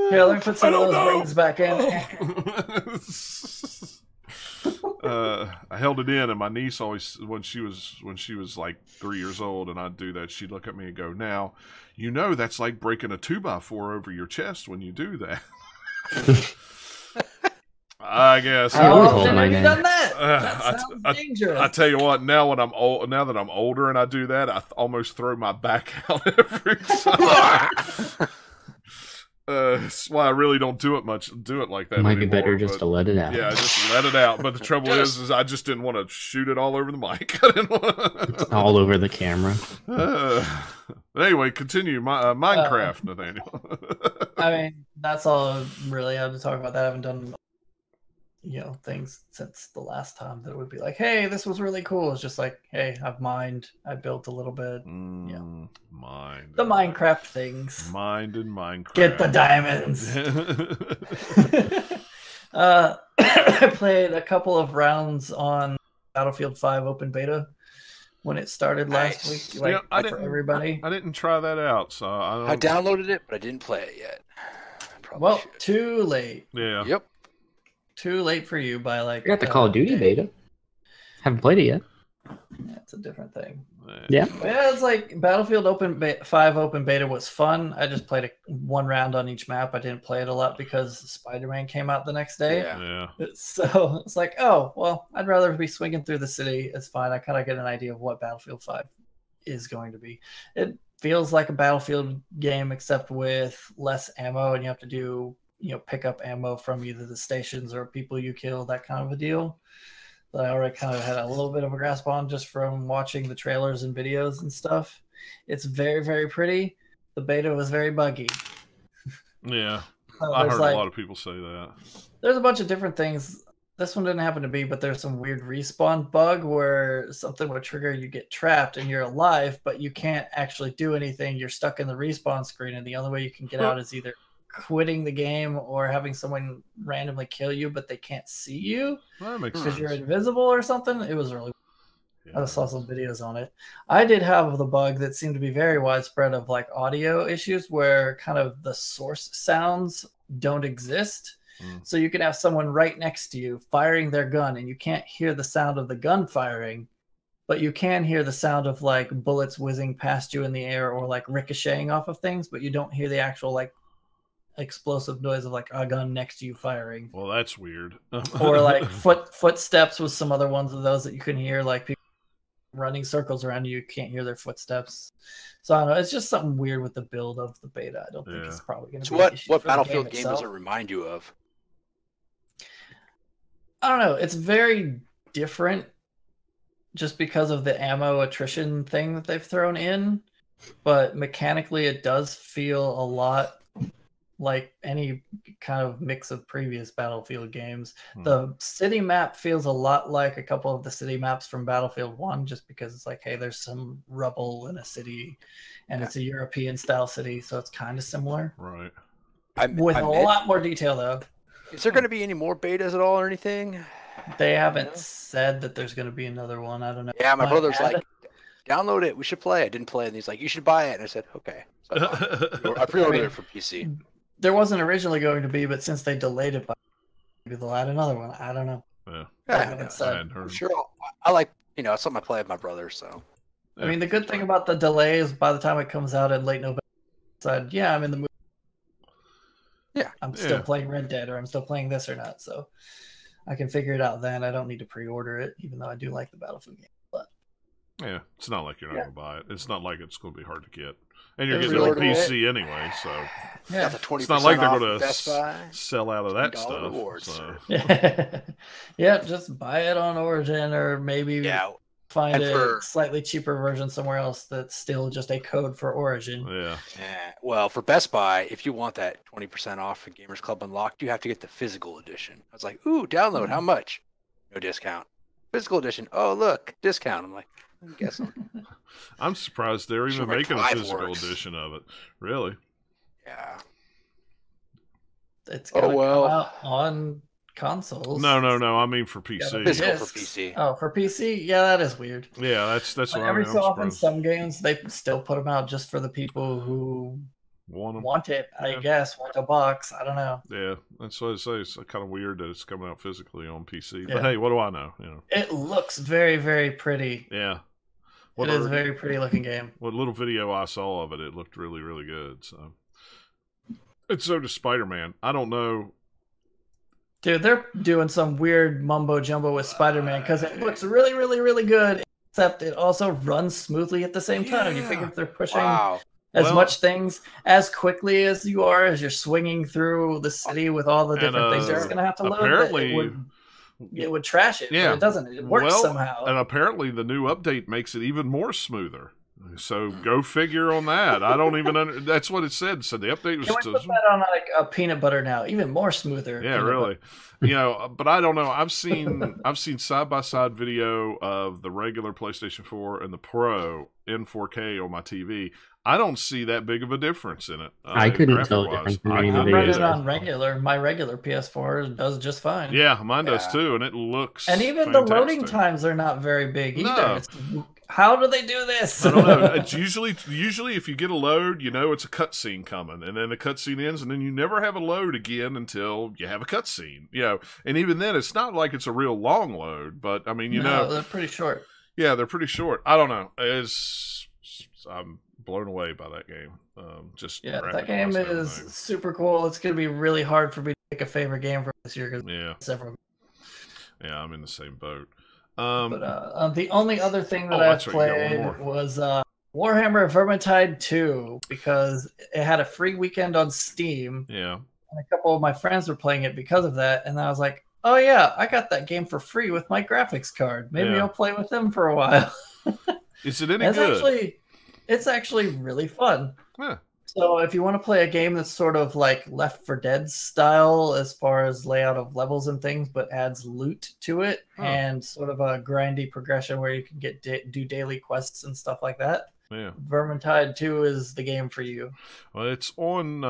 Here, let me put some of those rings back in. I held it in, and my niece always, when she was like 3 years old, and I'd do that, she'd look at me and go, "Now, you know that's like breaking a 2x4 over your chest when you do that." I guess. How always often hold have my you name. done that? That sounds dangerous. I tell you what, now that I'm older and I do that, I almost throw my back out every time. That's why I really don't do it like that. Might be anymore, better just to let it out. Yeah, just let it out. But the trouble is I just didn't want to shoot it all over the mic. I didn't want It's all over the camera. Anyway, continue. Minecraft, Nathaniel. I mean, that's all I really had to talk about. That I haven't done, things since the last time that would be like, hey, this was really cool. It's just like, hey, I've mined, I built a little bit. Mind. The Minecraft things. Mind and Minecraft. Get the diamonds. I played a couple of rounds on Battlefield 5 open beta when it started last week, for everybody. I didn't try that out, so I downloaded it, but I didn't play it yet. Well, too late. Yeah. Yep. Too late for you by like. You got the Call of Duty beta. Haven't played it yet. Yeah, it's a different thing. Yeah. Yeah, it's like Battlefield 5 open beta was fun. I just played one round on each map. I didn't play it a lot because Spider-Man came out the next day. Yeah. So it's like, oh, well, I'd rather be swinging through the city. It's fine. I kind of get an idea of what Battlefield 5 is going to be. It feels like a Battlefield game, except with less ammo, and you have to do, pick up ammo from either the stations or people you kill, that kind of a deal. That I already kind of had a little bit of a grasp on just from watching the trailers and videos and stuff. It's very, very pretty. The beta was very buggy. Yeah. I heard a lot of people say that. There's a bunch of different things. This one didn't happen to be, but there's some weird respawn bug where something would trigger, you get trapped and you're alive, but you can't actually do anything. You're stuck in the respawn screen, and the only way you can get out is either quitting the game or having someone randomly kill you, but they can't see you because you're invisible or something. It was really I just saw some videos on it. I did have the bug that seemed to be very widespread of like audio issues where kind of the source sounds don't exist. So you can have someone right next to you firing their gun and you can't hear the sound of the gun firing, but you can hear the sound of like bullets whizzing past you in the air or like ricocheting off of things, but you don't hear the actual like explosive noise of like a gun next to you firing. Well, that's weird. Or like footsteps was some other ones of those that you couldn't hear, like people running circles around you can't hear their footsteps. So I don't know, it's just something weird with the build of the beta. I don't think it's probably going to be an issue. What Battlefield game does it remind you of? I don't know, it's very different just because of the ammo attrition thing that they've thrown in, but mechanically it does feel a lot like any kind of mix of previous Battlefield games. The city map feels a lot like a couple of the city maps from Battlefield 1, just because it's like, hey, there's some rubble in a city, and it's a European style city, so it's kind of similar. Right. With a lot more detail, though. Is there going to be any more betas at all or anything? They haven't said that there's going to be another one. I don't know. Yeah, my brother's like, download it. We should play. I didn't play it. And he's like, you should buy it. And I said, okay. So I pre-ordered it for PC. There wasn't originally going to be, but since they delayed it, maybe they'll add another one. I don't know. I'm sure. I like, it's something I play with my brother. So, I mean, the good thing about the delay is by the time it comes out in late November, said, yeah, I'm in the mood. Yeah, I'm still playing Red Dead, or I'm still playing this or not. So I can figure it out then. I don't need to pre-order it, even though I do like the Battlefield game. But yeah, it's not like you're not going to buy it. It's not like it's going to be hard to get. And you're getting it on PC anyway, so yeah, it's not like they're going to sell out of that stuff. Rewards, so. Yeah, just buy it on Origin, or maybe find a slightly cheaper version somewhere else that's still just a code for Origin. Yeah. Well, for Best Buy, if you want that 20% off for Gamers Club Unlocked, you have to get the physical edition. I was like, ooh, download, how much? No discount. Physical edition. Oh, look, discount. I'm like, I'm guessing. I'm surprised they're even making a physical edition of it. Really? Yeah. It's gonna come out on consoles. No. I mean for PC. Physical for PC. Oh, for PC? Yeah, that is weird. Yeah, that's what every so often some games they still put them out just for the people who want it. I guess want a box. I don't know. Yeah, that's what I say. It's kind of weird that it's coming out physically on PC. But hey, what do I know? It looks very, very pretty. Yeah. It is a very pretty looking game. What little video I saw of it, it looked really, really good. So, and so does Spider-Man. I don't know. Dude, they're doing some weird mumbo jumbo with Spider-Man because it looks really, really, really good. Except it also runs smoothly at the same time. You figure if they're pushing as much things as quickly as you are as you're swinging through the city with all the different things, you're just gonna have to load. Apparently, it would trash it. Yeah, but it doesn't. It works somehow. And apparently, the new update makes it even more smoother. So go figure on that. I don't even. That's what it said. So the update was. Can we put that on like a peanut butter now? Even more smoother. Yeah, really. But I don't know. I've seen side by side video of the regular PlayStation 4 and the Pro in 4K on my TV. I don't see that big of a difference in it. I couldn't tell the difference. I'm running on regular. My regular PS4 does just fine. Yeah, mine does too, and it looks. And even the loading times are not very big either. No. How do they do this? I don't know. It's usually if you get a load, it's a cutscene coming, and then the cutscene ends, and then you never have a load again until you have a cutscene. And even then, it's not like it's a real long load, but I mean, they're pretty short. Yeah, they're pretty short. I don't know. I'm blown away by that game. That game is super cool. It's going to be really hard for me to pick a favorite game for this year because several. Yeah, I'm in the same boat. But the only other thing that I played was Warhammer Vermintide 2 because it had a free weekend on Steam. Yeah. And a couple of my friends were playing it because of that. And I was like, oh, yeah, I got that game for free with my graphics card. Maybe I'll play with them for a while. Is it any good? It's actually really fun. Yeah. So if you want to play a game that's sort of like Left 4 Dead style as far as layout of levels and things, but adds loot to it and sort of a grindy progression where you can do daily quests and stuff like that. Yeah. Vermintide 2 is the game for you. Well, it's on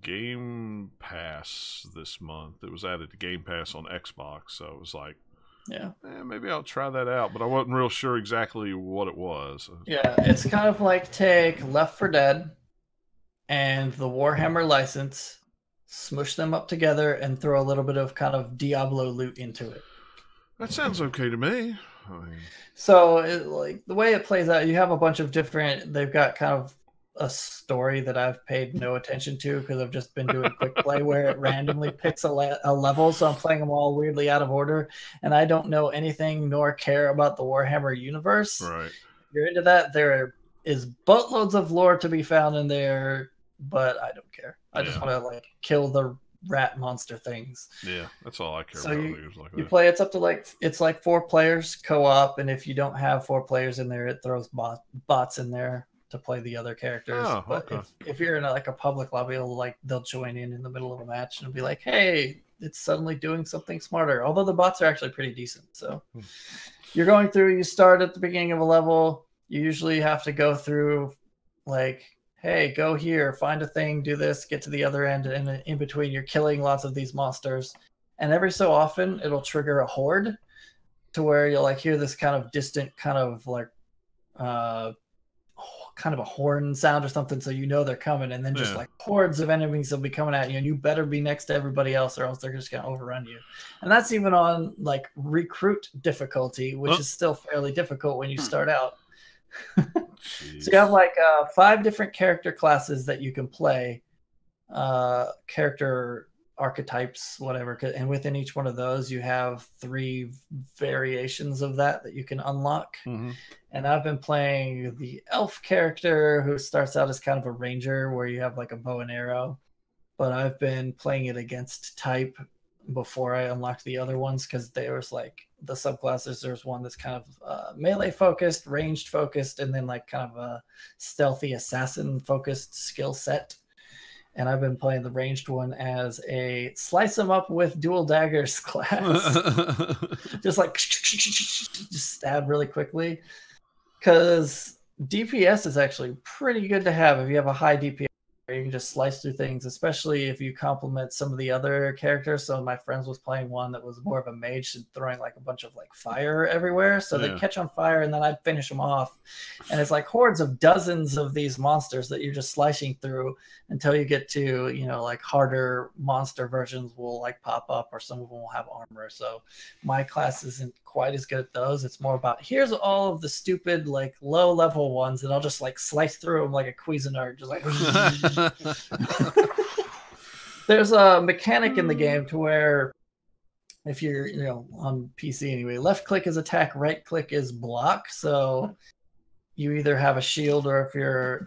Game Pass this month. It was added to Game Pass on Xbox, so it was like, maybe I'll try that out, but I wasn't real sure exactly what it was. Yeah, it's kind of like take Left 4 Dead and the Warhammer license, smush them up together, and throw a little bit of kind of Diablo loot into it. That sounds okay to me. So, the way it plays out, you have a bunch of different. They've got kind of a story that I've paid no attention to because I've just been doing quick play where it randomly picks a level. So I'm playing them all weirdly out of order, and I don't know anything nor care about the Warhammer universe. Right. If you're into that, there is boatloads of lore to be found in there, but I don't care. I just want to kill the rat monster things. Yeah, that's all I care about. You play. It's up to it's 4 players co-op, and if you don't have 4 players in there, it throws bots in there to play the other characters. But if you're in a public lobby, they'll join in the middle of a match and be like, "Hey, it's suddenly doing something smarter." Although the bots are actually pretty decent. So you're going through. You start at the beginning of a level. You usually have to go through hey, go here, find a thing, do this, get to the other end, and in between you're killing lots of these monsters. And every so often it'll trigger a horde to where you'll hear this kind of distant kind of kind of a horn sound or something, so they're coming, and then just hordes of enemies will be coming at you, and you better be next to everybody else or else they're just going to overrun you. And that's even on recruit difficulty, which is still fairly difficult when you start out. So you have 5 different character classes that you can play, character archetypes, whatever, and within each one of those you have 3 variations of that you can unlock. And I've been playing the elf character, who starts out as kind of a ranger where you have a bow and arrow, but I've been playing it against type before I unlocked the other ones, because there was the subclasses. There's one that's kind of melee focused, ranged focused, and then kind of a stealthy assassin focused skill set. And I've been playing the ranged one as a slice them up with dual daggers class. just stab really quickly, because DPS is actually pretty good to have if you have a high DPS. You can just slice through things, especially if you complement some of the other characters. So my friends was playing one that was more of a mage and throwing a bunch of fire everywhere. So they catch on fire, and then I'd finish them off. And it's hordes of dozens of these monsters that you're just slicing through until you get to, harder monster versions will pop up, or some of them will have armor. So my class isn't quite as good at those. It's more about, here's all of the stupid, low level ones, and I'll just slice through them like a Cuisinart, just There's a mechanic in the game to where if you're, on PC anyway, left click is attack, right click is block. So you either have a shield, or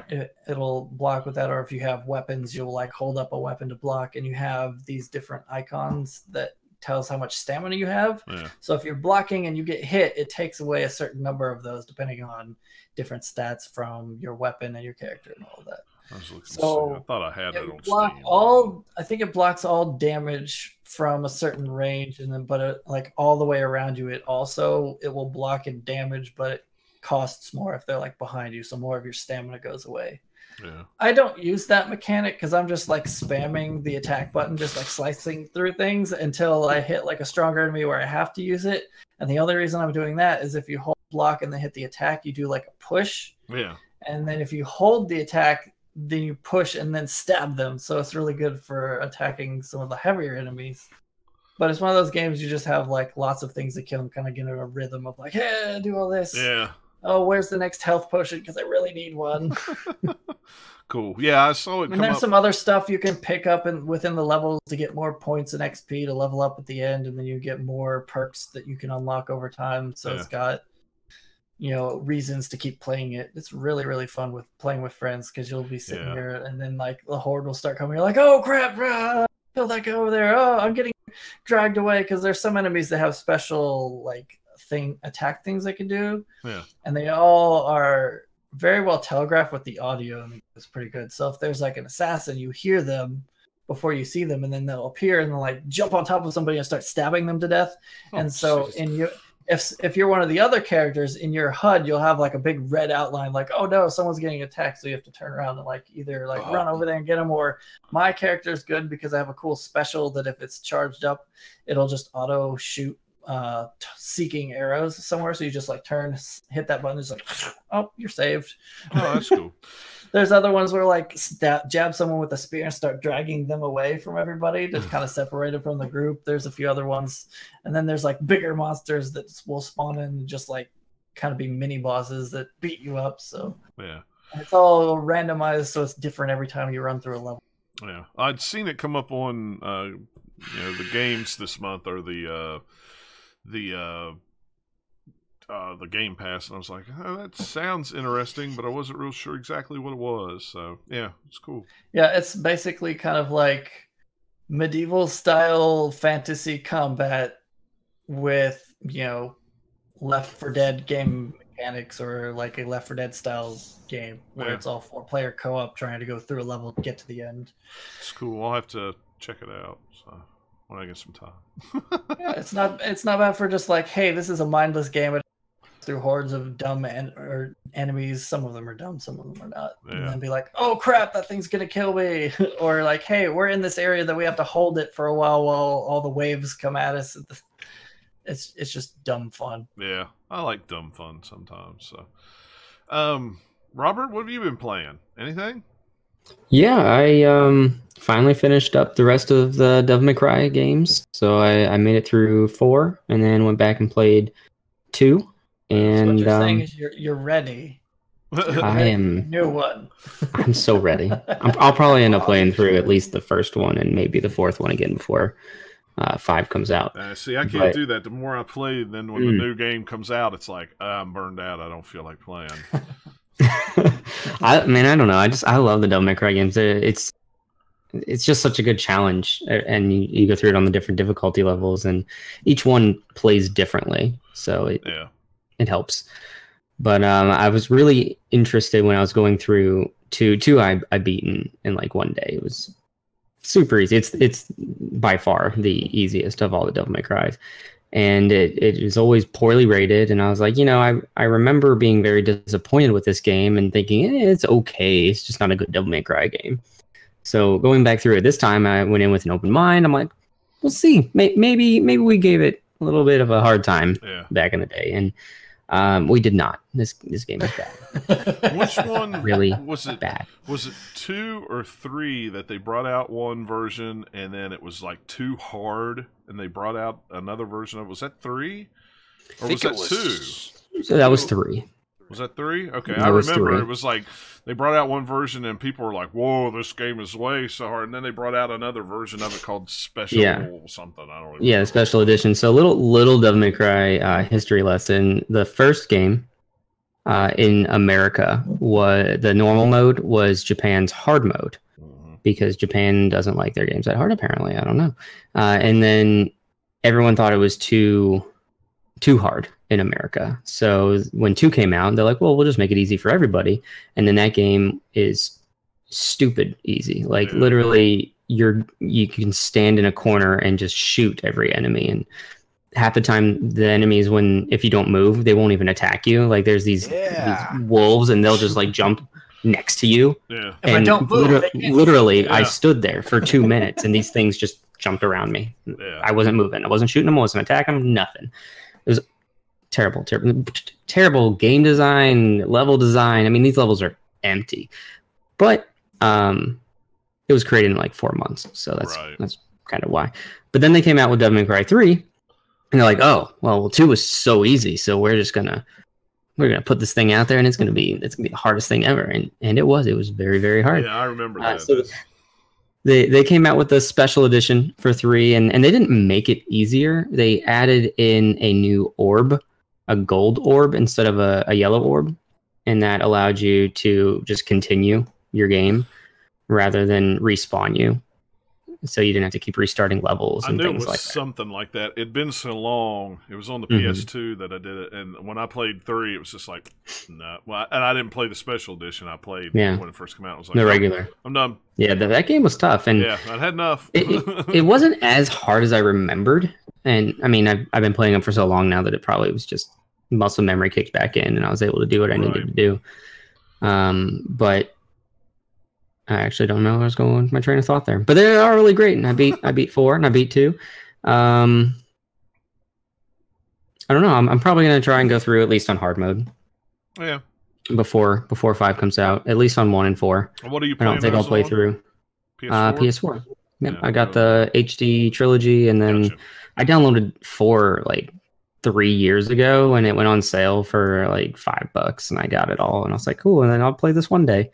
if it'll block with that, or if you have weapons, you'll like hold up a weapon to block, and you have these different icons that tells how much stamina you have. Yeah. So if you're blocking and you get hit, it takes away a certain number of those depending on different stats from your weapon and your character and all that. I was looking So I thought I had it on Steam. I think it blocks all damage from a certain range, and then like all the way around you. It will block and damage, but it costs more if they're like behind you, so more of your stamina goes away. Yeah. I don't use that mechanic because I'm just like spamming the attack button, just like slicing through things until I hit like a stronger enemy where I have to use it. And the only reason I'm doing that is if you hold block and then hit the attack, you do like a push. Yeah. And then if you hold the attack, then you push and then stab them. So it's really good for attacking some of the heavier enemies. But it's one of those games you just have like lots of things to kill and kind of get in a rhythm of like, hey, do all this. Yeah. Oh, where's the next health potion? Because I really need one. Cool. Yeah, I saw it. And there's some other stuff you can pick up within the levels to get more points and XP to level up at the end, and then you get more perks that you can unlock over time. So It's got, reasons to keep playing it. It's really, really fun with playing with friends because you'll be sitting here and then like the horde will start coming. You're like, oh crap, kill that guy over there. Oh, I'm getting dragged away because there's some enemies that have special like attack things they can do. Yeah. And they all are very well telegraphed with the audio, and it's pretty good. So if there's like an assassin, you hear them before you see them, and then they'll appear and they'll like jump on top of somebody and start stabbing them to death. And so if you're one of the other characters in your HUD, you'll have like a big red outline like, oh no, someone's getting attacked, so you have to turn around and like either like run over there and get them, or my character's good because I have a cool special that if it's charged up, it'll just auto shoot seeking arrows somewhere, so you just like hit that button, it's like, oh, you're saved. Oh, that's cool. There's other ones where like jab someone with a spear and start dragging them away from everybody to kind of separate them from the group. There's a few other ones, and then there's like bigger monsters that will spawn in and just like kind of be mini bosses that beat you up. So yeah, and it's all randomized, so it's different every time you run through a level. Yeah, I'd seen it come up on the games this month, or the Game Pass, and I was like, oh, that sounds interesting, but I wasn't real sure exactly what it was. So yeah, it's cool. Yeah, it's basically kind of like medieval style fantasy combat with Left 4 Dead game mechanics, or like a Left 4 Dead style game where it's all 4-player co-op trying to go through a level to get to the end. It's cool. I'll have to check it out. So when I get some time. Yeah, it's not bad for just like, hey, this is a mindless game through hordes of dumb enemies. Some of them are dumb, some of them are not. Yeah. And then be like, oh crap, that thing's gonna kill me. Or like, hey, we're in this area that we have to hold it for a while all the waves come at us. It's just dumb fun. Yeah, I like dumb fun sometimes. So, Robert, what have you been playing? Anything? Yeah, I finally finished up the rest of the Devil May Cry games. So I made it through 4, and then went back and played 2. And so what you're saying is you're ready. I am. New one. I'm so ready. I'll probably end up playing through at least the first one and maybe the 4th one again before 5 comes out. See, I can't do that. The more I play, then when the new game comes out, it's like I'm burned out. I don't feel like playing. I don't know. I love the Devil May Cry games. It's just such a good challenge, and you go through it on the different difficulty levels, and each one plays differently, so it helps. But I was really interested when I was going through 2. I beaten in like one day. It was super easy. It's by far the easiest of all the Devil May Cries. And it is always poorly rated. And I was like, I remember being very disappointed with this game and thinking, it's okay. It's just not a good Devil May Cry game. So going back through it this time, I went in with an open mind. I'm like, we'll see. Maybe we gave it a little bit of a hard time back in the day. And we did not. This game is bad. Which one really was it? Bad. Was it 2 or 3 that they brought out one version and then it was like too hard, and they brought out another version of? Was that 3? Or was that 2? So that was 3. Was that 3? Okay, I remember it was like they brought out one version and people were like, "Whoa, this game is way so hard." And then they brought out another version of it called Special something. I don't remember. Yeah, Special Edition. So little Devil May Cry history lesson. The first game in America was the normal mode was Japan's hard mode because Japan doesn't like their games that hard. Apparently, I don't know. And then everyone thought it was too hard in America. So when 2 came out, they're like, well, we'll just make it easy for everybody. And then that game is stupid easy. Like literally you can stand in a corner and just shoot every enemy. And half the time the enemies, if you don't move, they won't even attack you. Like there's these wolves and they'll just like jump next to you. Yeah. If I don't move, literally I stood there for 2 minutes and these things just jumped around me. Yeah. I wasn't moving. I wasn't shooting them. I wasn't attacking them. Nothing. It was terrible game design, level design. I mean, these levels are empty, but it was created in like 4 months, so that's kind of why. But then they came out with Devil May Cry 3, and they're like, oh, well, 2 was so easy, so we're gonna put this thing out there, and it's gonna be the hardest thing ever, and it was very, very hard. Yeah, I remember that. So they came out with a special edition for 3, and they didn't make it easier. They added in a new orb, a gold orb instead of a yellow orb, and that allowed you to just continue your game rather than respawn you. So you didn't have to keep restarting levels and things like that. I knew it was something like that. It'd been so long. It was on the PS2 that I did it, and when I played 3, it was just like, no. Well, and I didn't play the special edition. I played when it first came out. I was like, the regular. I'm done. Yeah, that game was tough, and yeah, I had enough. it wasn't as hard as I remembered, and I mean, I've been playing them for so long now that it probably was just muscle memory kicked back in, and I was able to do what I needed to do. But I actually don't know where I was going with my train of thought there. But they are really great, and I beat 4 and I beat 2. I don't know. I'm probably gonna try and go through at least on hard mode. Yeah. Before 5 comes out, at least on 1 and 4. What are you I don't think I'll play through. PS4. PS4. Yep. Yeah, I got the HD trilogy, and then I downloaded 4 like 3 years ago when it went on sale for like $5, and I got it all, and I was like, cool. And then I'll play this one day.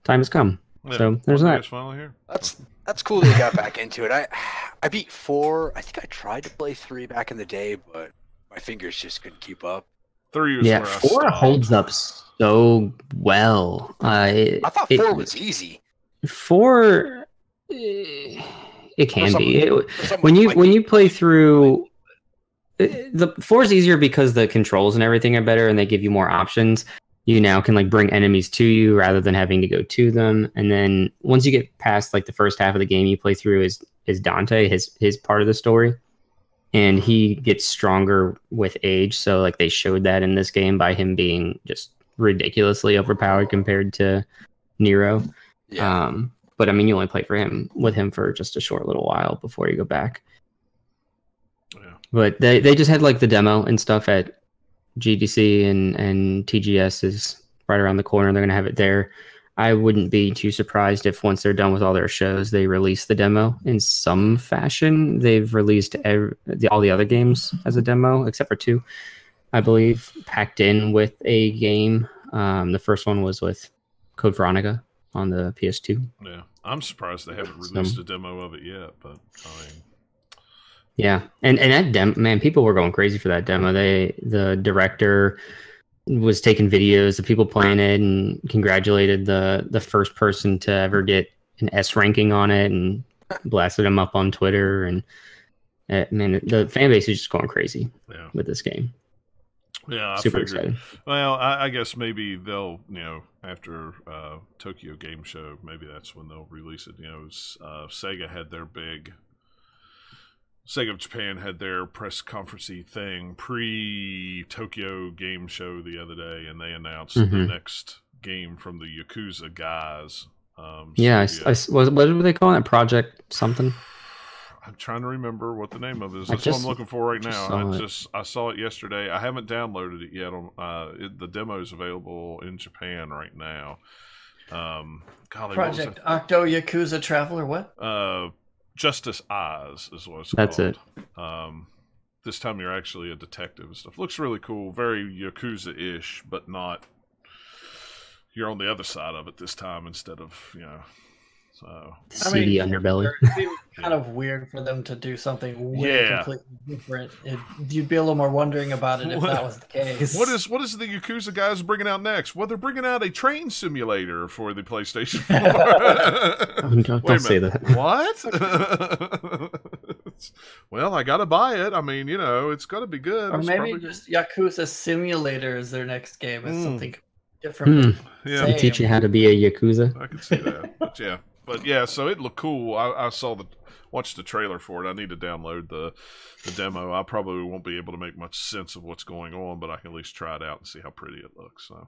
Time has come. Yeah, so there's that. Finally here. That's cool that you got back into it. I beat 4. I think I tried to play 3 back in the day, but my fingers just couldn't keep up. 3 was where I 4 stopped. holds up so well. I thought 4 was easy. 4, it can be. When you play through, the 4 is easier because the controls and everything are better, and they give you more options. You now can like bring enemies to you rather than having to go to them. And then once you get past like the first half of the game, you play through is Dante, his part of the story, and he gets stronger with age. So like they showed that in this game by him being just ridiculously overpowered compared to Nero. Yeah. But I mean, you only play with him for just a short little while before you go back. Yeah. But they just had like the demo and stuff at GDC, and TGS is right around the corner. They're going to have it there. I wouldn't be too surprised if once they're done with all their shows, they release the demo in some fashion. They've released all the other games as a demo, except for 2, I believe, packed in with a game. The first one was with Code Veronica on the PS2. Yeah, I'm surprised they haven't released a demo of it yet, but I mean... Yeah, and that demo, man, people were going crazy for that demo. The director was taking videos of people playing it and congratulated the first person to ever get an S ranking on it and blasted him up on Twitter. And man, the fan base is just going crazy with this game. Yeah, super excited. Well, I guess maybe they'll, after Tokyo Game Show, maybe that's when they'll release it. Sega of Japan had their press conferencey thing pre-Tokyo Game Show the other day, and they announced the next game from the Yakuza guys. What were they calling it? Project something? I'm trying to remember what the name of it is. That's what I'm looking for right now. I saw it yesterday. I haven't downloaded it yet. The demo is available in Japan right now. Project Octo Yakuza Traveler, what? Justice Oz is what it's That's called. it. this time you're actually a detective and stuff. Looks really cool, very Yakuza-ish, but not. You're on the other side of it this time instead of So seedy underbelly. It'd be kind of weird for them to do something completely different. You'd be a little more wondering about it if that was the case. What is the Yakuza guys bringing out next? Well, they're bringing out a train simulator for the PlayStation 4. Don't say that. What? Well, I gotta buy it. I mean, it's got to be good. Or maybe just Yakuza Simulator is their next game. It's something different. Yeah, teach you how to be a Yakuza. I can see that. But yeah, so it looked cool. I watched the trailer for it. I need to download the demo. I probably won't be able to make much sense of what's going on, but I can at least try it out and see how pretty it looks. So,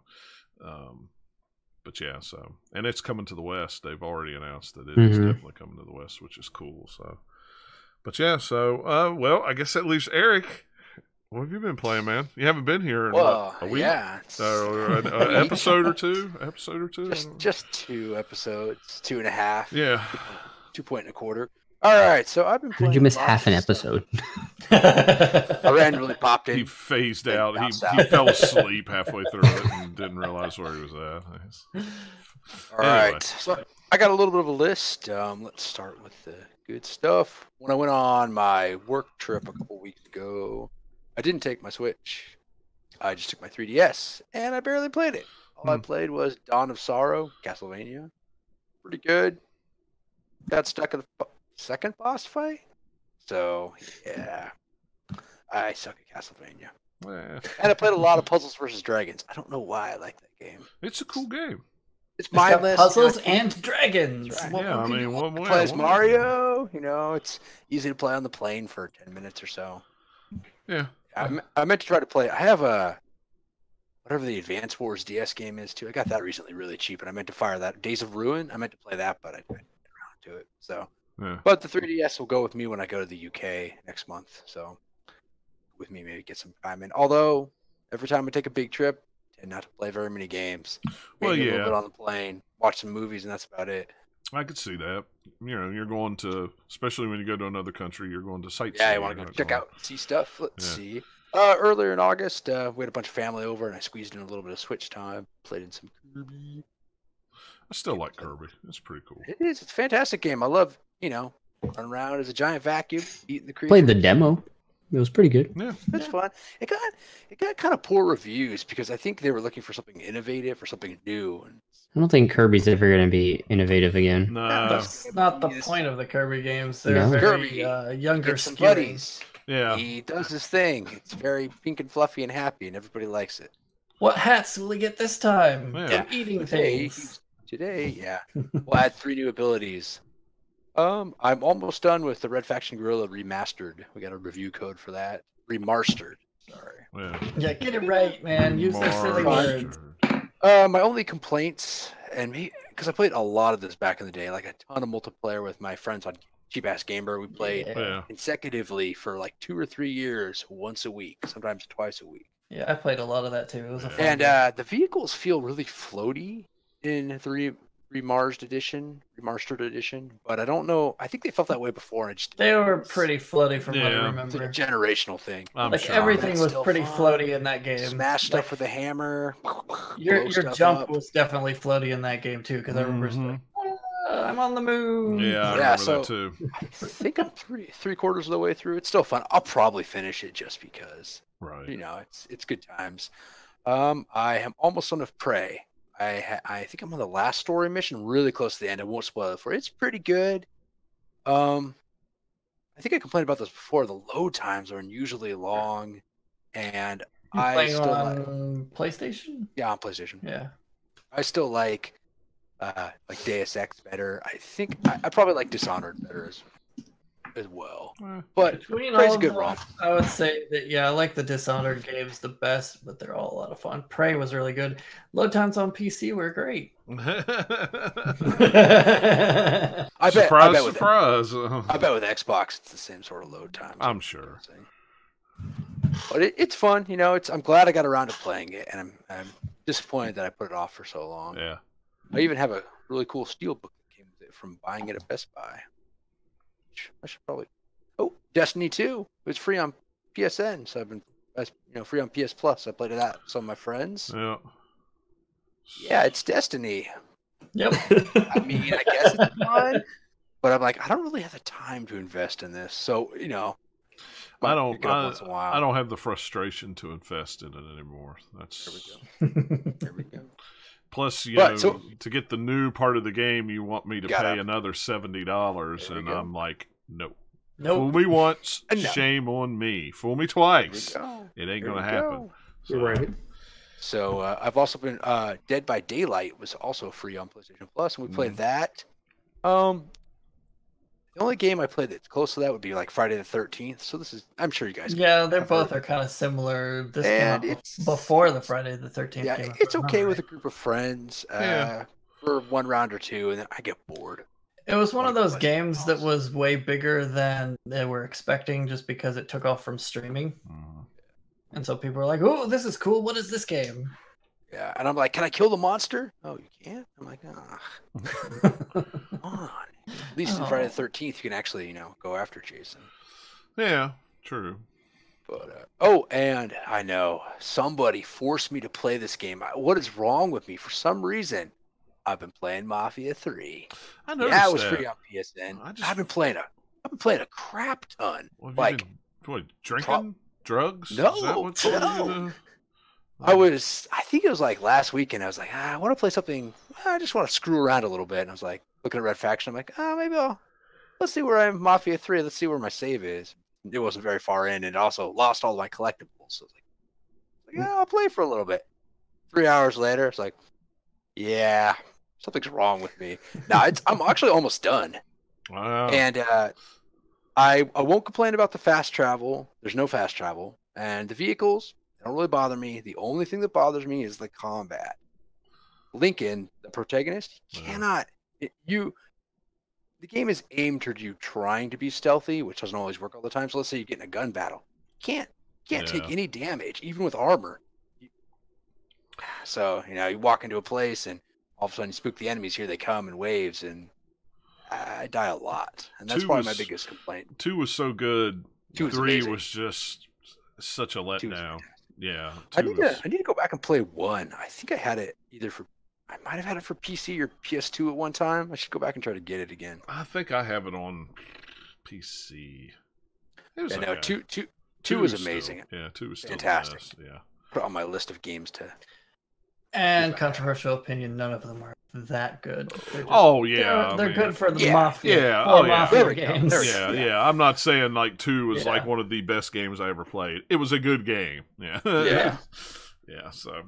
but yeah, and it's coming to the West. They've already announced that it is definitely coming to the West, which is cool. So, but yeah, well, I guess that leaves Eric. What have you been playing, man? You haven't been here in a week? Yeah. So an episode or two? Just 2 episodes, 2.5. Yeah. 2.25. All right, so I've been playing. Did you miss half an episode? I randomly popped in. He phased out. He fell asleep halfway through it and didn't realize where he was at. All right, so I got a little bit of a list. Let's start with the good stuff. When I went on my work trip a couple weeks ago, I didn't take my Switch. I just took my 3DS, and I barely played it. All I played was Dawn of Sorrow, Castlevania. Pretty good. Got stuck in the second boss fight. So, yeah. I suck at Castlevania. And I played a lot of Puzzles vs. Dragons. I don't know why I like that game. It's a cool game. It's mindless. Puzzles and dragons. Yeah, I mean, you play as Mario. It's easy to play on the plane for 10 minutes or so. Yeah. I meant to try to play. I have whatever the Advance Wars DS game is too. I got that recently really cheap, and I meant to fire that. Days of Ruin. I meant to play that, but I didn't get around to it. So, but the 3DS will go with me when I go to the UK next month. So, with me, maybe get some time in. Although every time I take a big trip, I tend not to play very many games. Maybe a little bit on the plane, watch some movies, and that's about it. I could see that. You're going to, especially when you go to another country, you're going to sightsee. Yeah, you want to go check out, see stuff. Let's see. Earlier in August, we had a bunch of family over, and I squeezed in a little bit of Switch time. Played in some Kirby. I still like Kirby. It's pretty cool. It is. It's a fantastic game. I love, running around as a giant vacuum, eating the creatures. Played the demo. It was pretty good. Yeah, it's fun. It got kind of poor reviews because I think they were looking for something innovative or something new. I don't think Kirby's ever going to be innovative again. No, that's not the point of the Kirby games. They're very younger buddies. Yeah, he does his thing. It's very pink and fluffy and happy, and everybody likes it. What hats will he get this time? Yeah. Eating things. Today, yeah. We'll add 3 new abilities. I'm almost done with the Red Faction Guerrilla Remastered. We got a review code for that. Remastered. Sorry. Yeah, get it right, man. Use the silly words. My only complaints, and because I played a lot of this back in the day, like a ton of multiplayer with my friends on Cheap Ass Gamer. We played consecutively for like 2 or 3 years, once a week, sometimes twice a week. Yeah, I played a lot of that too. It was a fun and game. The vehicles feel really floaty in the remastered edition, but I don't know. I think they felt that way before. And they were pretty floaty from what I remember. It's a generational thing. Everything was pretty floaty in that game. Smash stuff with a hammer. Your jump was definitely floaty in that game too, because I remember I'm on the moon. Yeah, I remember that too. I think I'm three quarters of the way through. It's still fun. I'll probably finish it just because. Right. It's good times. I am almost done with Prey. I think I'm on the last story mission, really close to the end. I won't spoil it for you. It's pretty good. I think I complained about this before. The load times are unusually long, and I still on PlayStation. Yeah, on PlayStation. Yeah, I still like Deus Ex better. I think I probably like Dishonored better as well. But Prey's a good run. I would say that I like the Dishonored games the best, but they're all a lot of fun. Prey was really good. Load times on PC were great. Surprise. I bet with Xbox it's the same sort of load time. I'm sure. But it's fun, I'm glad I got around to playing it, and I'm disappointed that I put it off for so long. Yeah. I even have a really cool steelbook that came with it from buying it at Best Buy. I should probably. Oh, Destiny 2. It was free on PSN, so I've been free on PS Plus. I played that with some of my friends. Yeah. Yeah, it's Destiny. Yep. I mean, I guess it's fun, but I'm like, I don't really have the time to invest in this. So I don't have the frustration to invest in it anymore. That's there we go. Plus, to get the new part of the game, you want me to pay another $70, and I'm like, nope. Fool me once, shame on me. Fool me twice, it ain't gonna happen. So. You're right. So I've also been Dead by Daylight was also free on PlayStation Plus, and we played that. The only game I played that's close to that would be like Friday the 13th. So this is, I'm sure you guys. Yeah, they're both are kind of similar. This came out before the Friday the 13th. Yeah, game it's okay with a group of friends for one round or two, and then I get bored. It was one of those games that was way bigger than they were expecting, just because it took off from streaming. And so people were like, "Oh, this is cool. What is this game?" Yeah, and I'm like, "Can I kill the monster?" "Oh, you can't." I'm like, come on. At least in Friday the 13th, you can actually, go after Jason. Yeah, true. But and I know somebody forced me to play this game. What is wrong with me? For some reason, I've been playing Mafia 3. I noticed that. It was free on PSN. I've been playing a crap ton. Like, drinking drugs? No, Is that what's I think it was like last weekend. I was like, I want to play something. I just want to screw around a little bit. And I was like, looking at Red Faction. I'm like, maybe let's see where I'm Mafia 3. Let's see where my save is. It wasn't very far in, and also lost all my collectibles. So I was like, I'll play for a little bit. 3 hours later, it's like, yeah, something's wrong with me. Now I'm actually almost done. Wow. And I won't complain about the fast travel. There's no fast travel, and the vehicles don't really bother me. The only thing that bothers me is the combat. Lincoln, the protagonist, cannot. The game is aimed toward you trying to be stealthy, which doesn't always work all the time. So let's say you get in a gun battle, you can't take any damage, even with armor. So you walk into a place and all of a sudden you spook the enemies. Here they come in waves, and I die a lot, and that's probably my biggest complaint. 2 was so good. 2 was 3 amazing. was just such a letdown. Yeah, I need to go back and play 1. I think I had it I might have had it for PC or PS2 at one time. I should go back and try to get it again. I think I have it on PC. It was 2 was amazing. Still, 2 was still fantastic. Yeah. Put it on my list of games to. And controversial opinion, none of them are that good. They're good for the Mafia. Yeah. Mafia games. Yeah. I'm not saying like 2 was like one of the best games I ever played. It was a good game. Yeah. Yeah. So.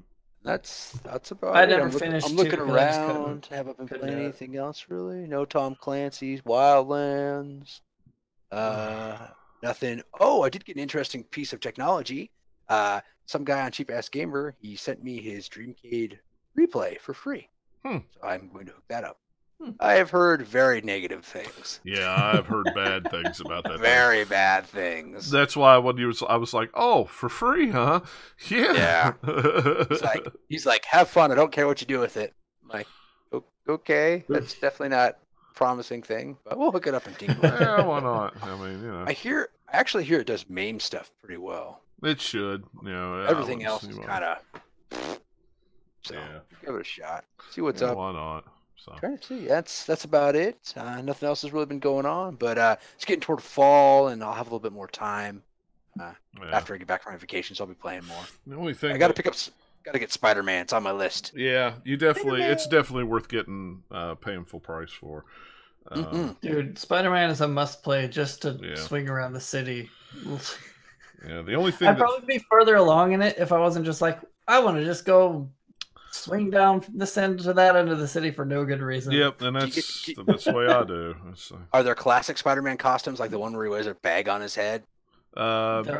That's about I it. never finished. I'm looking around. Haven't been playing anything else really. No Tom Clancy's Wildlands. Nothing. Oh, I did get an interesting piece of technology. Some guy on Cheap Ass Gamer, he sent me his Dreamcade replay for free. So I'm going to hook that up. I have heard very negative things. Yeah, I've heard bad things about that. Very bad things. That's why I was like, oh, for free, huh? Yeah. He's like, have fun. I don't care what you do with it. I'm like, okay, that's definitely not a promising thing, but we'll hook it up and tinker. Yeah, why not? I mean, I actually hear it does MAME stuff pretty well. It should. Everything else is kind of. So give it a shot. See what's up. Why not? So. Trying to see. That's about it. Nothing else has really been going on, but it's getting toward fall, and I'll have a little bit more time after I get back from my vacation. So I'll be playing more. The only thing I got to get Spider-Man. It's on my list. Yeah, it's definitely worth getting paying full price for. Dude, Spider-Man is a must-play just to swing around the city. Yeah, the only thing I'd probably be further along in it if I wasn't just like, I want to just go swing down from this end to that end of the city for no good reason. Yep, and that's the way I do. Are there classic Spider-Man costumes like the one where he wears a bag on his head? There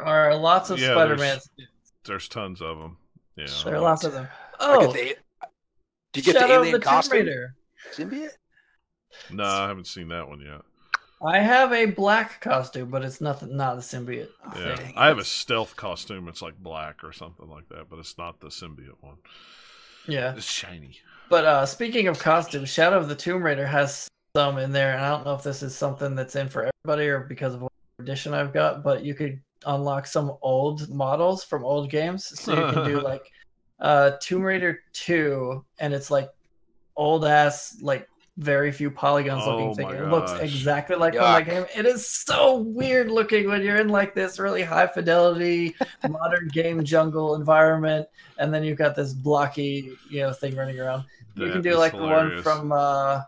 are lots of Spider-Man. There's tons of them. Yeah, there are lots of them. Oh, do you get the alien costume? Symbiote? No, I haven't seen that one yet. I have a black costume, but it's not a symbiote. Yeah, I have a stealth costume. It's like black or something like that, but it's not the symbiote one. Yeah, it's shiny. But speaking of costumes, Shadow of the Tomb Raider has some in there, and I don't know if this is something that's in for everybody or because of what edition I've got. But you could unlock some old models from old games. So you can do like Tomb Raider 2, and it's like old ass, like very few polygons looking thing. It looks exactly like from that game. It is so weird looking when you're in like this really high fidelity modern game jungle environment, and then you've got this blocky, thing running around. You can do like hilarious. The one from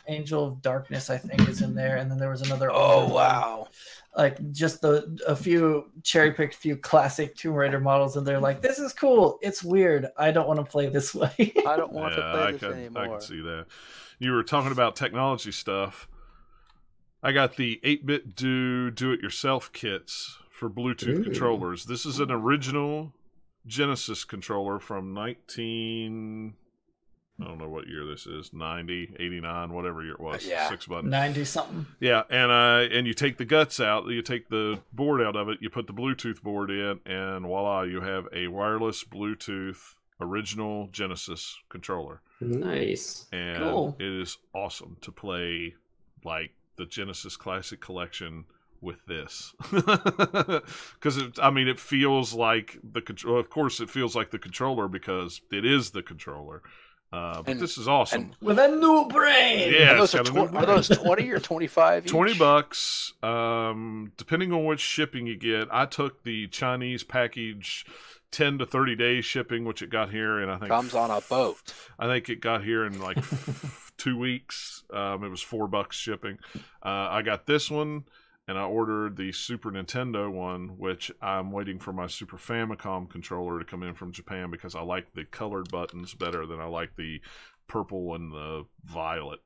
Angel of Darkness, I think, is in there, and then there was another. Oh wow! Like just a few cherry-picked few classic Tomb Raider models, and they're like, this is cool. It's weird. I don't want to play this way. I don't want to play this anymore. I can see that. You were talking about technology stuff. I got the 8-bit do-it-yourself kits for Bluetooth controllers. This is an original Genesis controller from I don't know what year this is, 90, 89, whatever year it was. Yeah. 6 buttons. 90 something. Yeah, and you take the guts out, you take the board out of it, you put the Bluetooth board in, and voila, you have a wireless Bluetooth original Genesis controller. Nice. And cool. It is awesome to play like the Genesis Classic Collection with this. Because it feels like the control. Of course, it feels like the controller because it is the controller. But this is awesome. With a new brain. Yeah, are those 20 or 25 each? $20. Depending on which shipping you get. I took the Chinese package, 10 to 30 days shipping, which it got here in, I think, comes on a boat. I think it got here in like 2 weeks. It was $4 shipping. I got this one. And I ordered the Super Nintendo one, which I'm waiting for my Super Famicom controller to come in from Japan because I like the colored buttons better than I like the purple and the violet,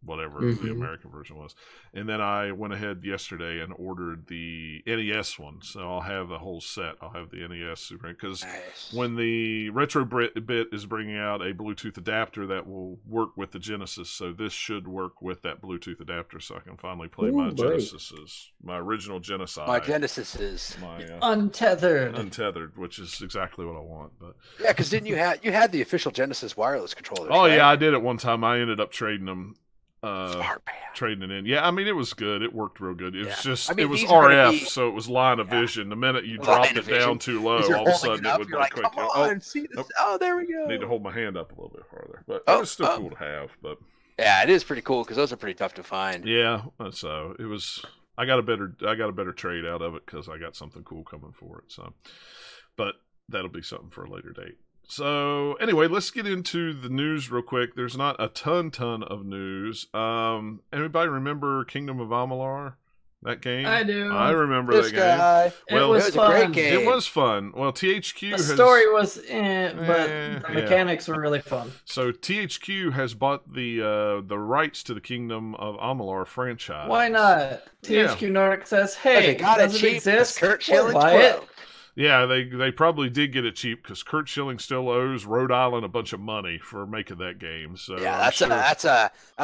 whatever the American version was. And then I went ahead yesterday and ordered the NES one. So I'll have the whole set. I'll have the NES Super, because when the Retro Bit is bringing out a Bluetooth adapter that will work with the Genesis, so this should work with that Bluetooth adapter, so I can finally play my Genesis's, my original Genesis. My Genesis's. My untethered, which is exactly what I want. But yeah, because didn't you had the official Genesis wireless controllers? Oh right? yeah, I did it one time. I ended up trading them. Smart man. Trading it in. Yeah, it was good. It worked real good. It was just, it was RF, so it was line of vision. The minute you dropped it down too low, all of a sudden it would be like, quick. See this? Oh, there we go. Need to hold my hand up a little bit farther. But it was still cool to have. But yeah, it is pretty cool because those are pretty tough to find. Yeah, so it was. I got a better trade out of it because I got something cool coming for it. So, but that'll be something for a later date. So anyway, let's get into the news real quick. There's not a ton of news. Anybody remember Kingdom of Amalur? That game? I do. I remember this that guy. Game. Well, it was fun. A great game. It was fun. Well, THQ the story was but the mechanics were really fun. So THQ has bought the rights to the Kingdom of Amalur franchise. Why not? THQ Nordic says, "Hey, does it exist? Kurt Schilling, buy it." Yeah, they probably did get it cheap because Kurt Schilling still owes Rhode Island a bunch of money for making that game. So yeah, that's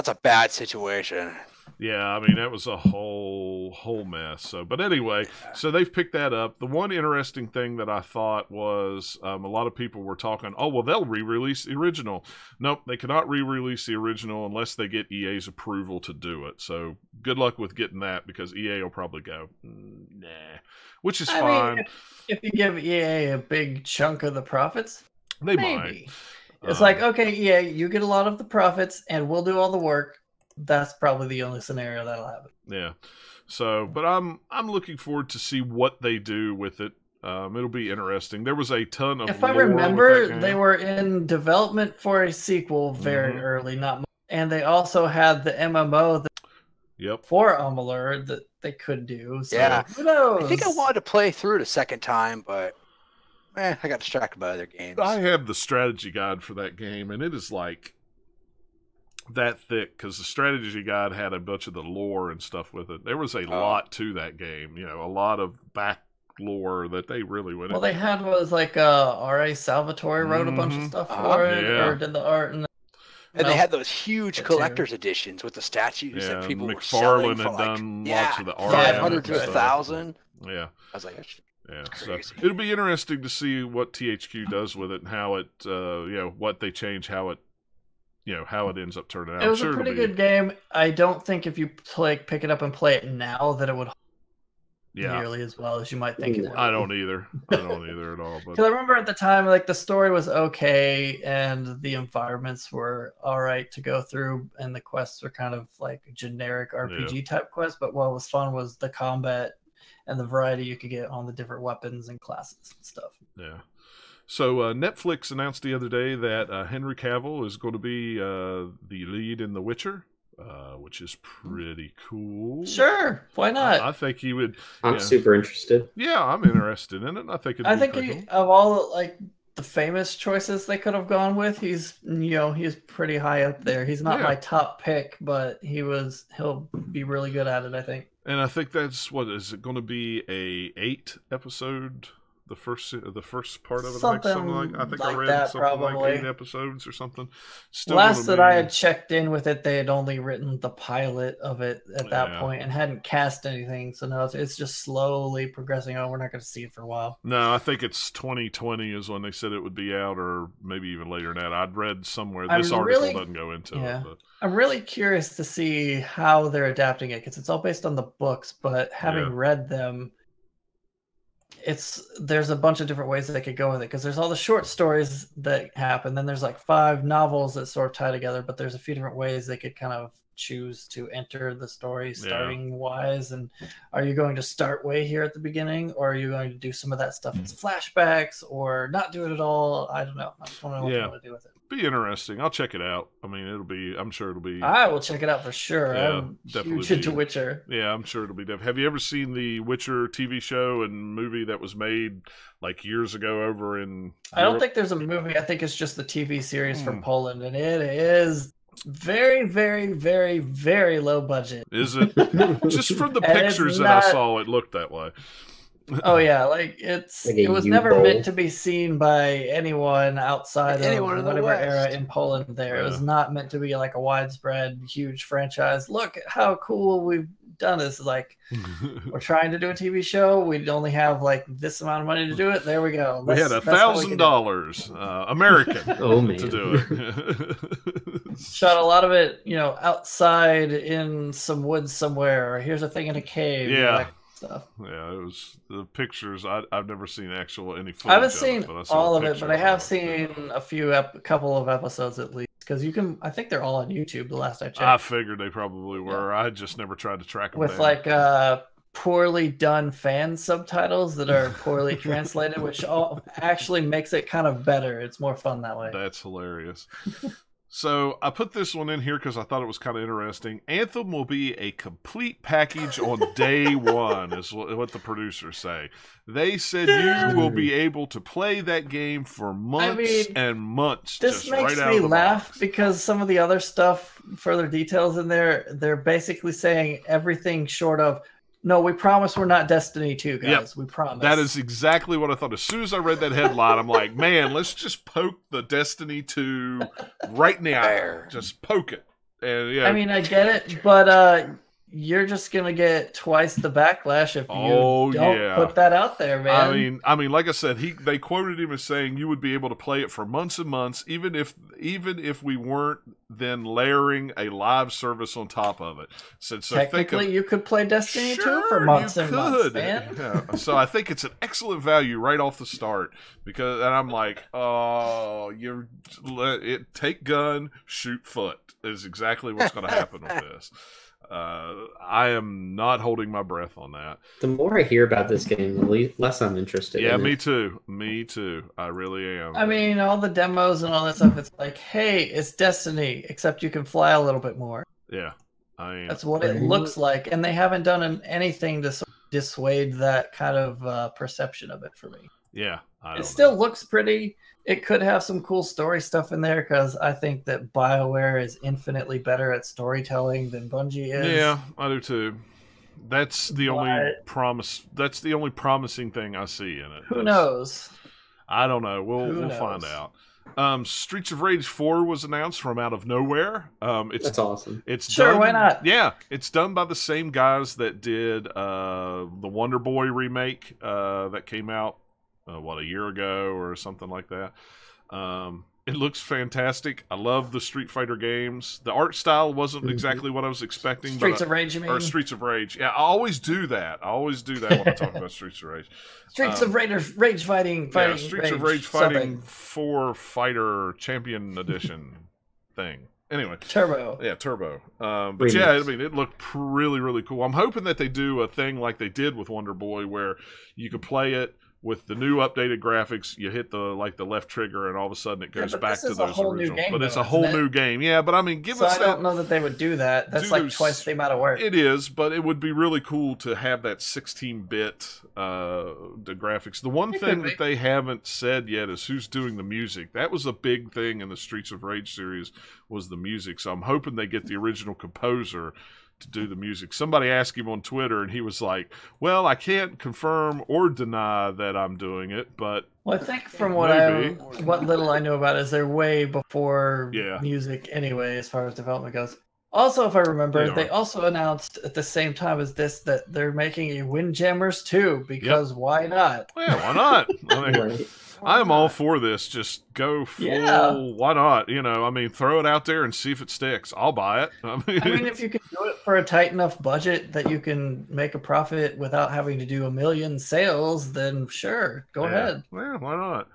a bad situation. Yeah, that was a whole mess. So, but anyway, so they've picked that up. The one interesting thing that I thought was a lot of people were talking, oh, well, they'll re-release the original. Nope, they cannot re-release the original unless they get EA's approval to do it. So good luck with getting that because EA will probably go, nah, which is fine. If you give EA a big chunk of the profits, they maybe. Might. It's like, okay, EA, you get a lot of the profits and we'll do all the work. That's probably the only scenario that'll happen. Yeah. So, but I'm looking forward to see what they do with it. It'll be interesting. There was a ton of. If I remember, they were in development for a sequel very early, and they also had the MMO for Amalur that they could do. So yeah, who knows? I think I wanted to play through it a second time, but I got distracted by other games. I have the strategy guide for that game, and it is like that thick because the strategy guide had a bunch of the lore and stuff with it. There was a lot to that game, a lot of back lore that they really went into. They had R.A. Salvatore wrote a bunch of stuff for it, or did the art, and they had those huge collector's editions with the statues that people were selling for done lots of the art, 500 to 1,000. Yeah, I was like, so it'll be interesting to see what THQ does with it and how it, what they change, how it ends up turning out. It was a pretty good game. I don't think if you pick it up and play it now that it would. nearly as well as you might think it would. I don't either. I don't either at all. Because I remember at the time, like the story was okay, and the environments were all right to go through, and the quests were kind of like generic RPG type quests. But what was fun was the combat and the variety you could get on the different weapons and classes and stuff. Yeah. So Netflix announced the other day that Henry Cavill is going to be the lead in The Witcher, which is pretty cool. Sure, why not? I think he would. I'm super interested. Yeah, I'm interested in it. I think of all like the famous choices they could have gone with, he's pretty high up there. He's not my top pick, but he'll be really good at it, I think. And I think that's is it going to be a 8 episode? The first part of it, something like I think I read that, something probably. like 8 episodes or something. Last that I had checked in with it, they had only written the pilot of it at that point and hadn't cast anything. So no, it's just slowly progressing on. We're not going to see it for a while. No, I think it's 2020 is when they said it would be out, or maybe even later than that. I'd read somewhere. This article doesn't go into it. But. I'm really curious to see how they're adapting it because it's all based on the books, but having read them, there's a bunch of different ways that they could go with it because there's all the short stories that happen. Then there's like 5 novels that sort of tie together, but there's a few different ways they could kind of choose to enter the story starting wise. And are you going to start way here at the beginning, or are you going to do some of that stuff as flashbacks, or not do it at all? I don't know. I just want to know what you want to do with it. Be interesting. I'll check it out. I mean, I'm sure it'll be. I will check it out for sure. Yeah, I'm huge into Witcher. Yeah, I'm sure it'll be. Have you ever seen the Witcher TV show and movie that was made like years ago over in? I don't think there's a movie. I think it's just the TV series from Poland, and it is very, very, very, very low budget. Is it? Just from the pictures that I saw, it looked that way. Oh yeah, like it was never meant to be seen by anyone outside of whatever era in Poland there. It was not meant to be like a widespread, huge franchise. Look at how cool we've done this. Like, we're trying to do a TV show. We'd only have like this amount of money to do it. There we go. We had $1,000 American to do it. Shot a lot of it, outside in some woods somewhere, or here's a thing in a cave. Yeah. Stuff. Yeah, it was the pictures. I've never seen any footage. I haven't seen all of it, but I have seen a couple of episodes at least. Because I think they're all on YouTube. The last I checked, I figured they probably were. I just never tried to track them with down. like poorly done fan subtitles that are poorly translated, which actually makes it kind of better. It's more fun that way. That's hilarious. So I put this one in here because I thought it was kind of interesting. Anthem will be a complete package on day one, is what the producers say. They said you will be able to play that game for months and months. This makes me laugh because some of the other stuff, further details in there, they're basically saying everything short of, no, we promise we're not Destiny 2, guys. Yep. We promise. That is exactly what I thought. As soon as I read that headline, I'm like, man, let's just poke the Destiny 2 right in the eye. Just poke it. And I mean, I get it, but you're just gonna get twice the backlash if you don't put that out there, man. I mean, like I said, they quoted him as saying you would be able to play it for months and months, even if we weren't then layering a live service on top of it. So technically, you could play Destiny 2 for months and months, man. Yeah. So I think it's an excellent value right off the start and I'm like, take gun, shoot foot is exactly what's going to happen with this. I am not holding my breath on that. The more I hear about this game, the less I'm interested. Yeah, me too. Me too. I really am. I mean, all the demos and all that stuff. It's like, hey, it's Destiny, except you can fly a little bit more. Yeah, that's what it looks like, and they haven't done anything to dissuade that kind of perception of it for me. Yeah, it still looks pretty. It could have some cool story stuff in there because I think that BioWare is infinitely better at storytelling than Bungie is. Yeah, I do too. That's the only promise. That's the only promising thing I see in it. Who knows? I don't know. We'll find out. Streets of Rage 4 was announced from out of nowhere. That's awesome. It's done, why not? Yeah, it's done by the same guys that did the Wonder Boy remake that came out. A year ago or something like that. It looks fantastic. I love the Street Fighter games. The art style wasn't exactly what I was expecting. Streets of Rage, you mean? Or Streets of Rage. Yeah, I always do that. when I talk about Streets of Rage. Streets of Rage fighting. Yeah, Streets of Rage Fighting something. 4 Fighter Champion Edition thing. Anyway. Turbo. Yeah, Turbo. But yeah, I mean, it looked really, really cool. I'm hoping that they do a thing like they did with Wonder Boy where you could play it with the new updated graphics. You hit the left trigger and all of a sudden it goes back to those original. But it's a whole new game. Yeah, but I mean, give us that. I don't know that they would do that. That's like twice the amount of work. It is, but it would be really cool to have that 16-bit the graphics. The one thing that they haven't said yet is who's doing the music. That was a big thing in the Streets of Rage series, was the music. So I'm hoping they get the original composer to do the music. Somebody asked him on Twitter and he was like, well, I can't confirm or deny that I'm doing it, but I think from what little I know about it is they're way before music anyway as far as development goes. Also, if I remember, they also announced at the same time as this that they're making a Windjammers 2 because why not? Yeah, why not? I mean, I am all for this. Just go full. Yeah. Why not? I mean, throw it out there and see if it sticks. I'll buy it. I mean, if you can do it for a tight enough budget that you can make a profit without having to do 1 million sales, then sure, go ahead. Yeah, why not?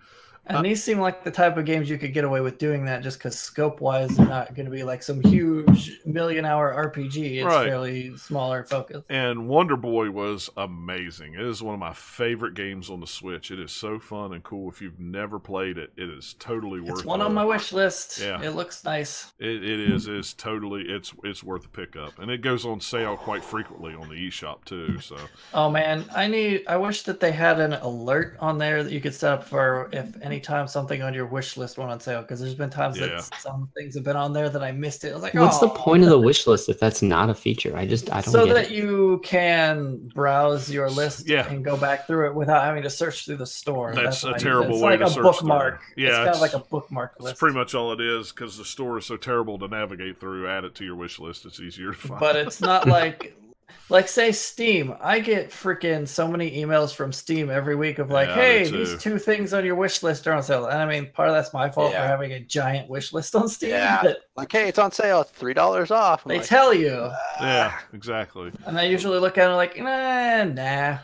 And these seem like the type of games you could get away with doing that just because scope-wise they're not going to be like some huge million-hour RPG. It's fairly smaller focus. And Wonder Boy was amazing. It is one of my favorite games on the Switch. It is so fun and cool. If you've never played it, it is totally worth it. It's one on my wish list. Yeah. It looks nice. It is. It's totally, it's worth a pickup. And it goes on sale quite frequently on the eShop too. So. Oh man, I wish that they had an alert on there that you could set up for if anytime something on your wish list went on sale, because there's been times that some things have been on there that I missed it. I was like, what's the point of the wish list if that's not a feature? I don't so get that you can browse your list and go back through it without having to search through the store. That's a terrible way to search. It's like a bookmark. Yeah, it's kind of like a bookmark list. That's pretty much all it is, because the store is so terrible to navigate through. Add it to your wish list. It's easier to find. But it's not like say Steam. I get freaking so many emails from Steam every week of like, hey, these 2 things on your wish list are on sale. And I mean, part of that's my fault for having a giant wish list on Steam. Yeah. But like, hey, it's on sale, $3 off. They tell you. Yeah, exactly. And I usually look at it like, nah. I'm not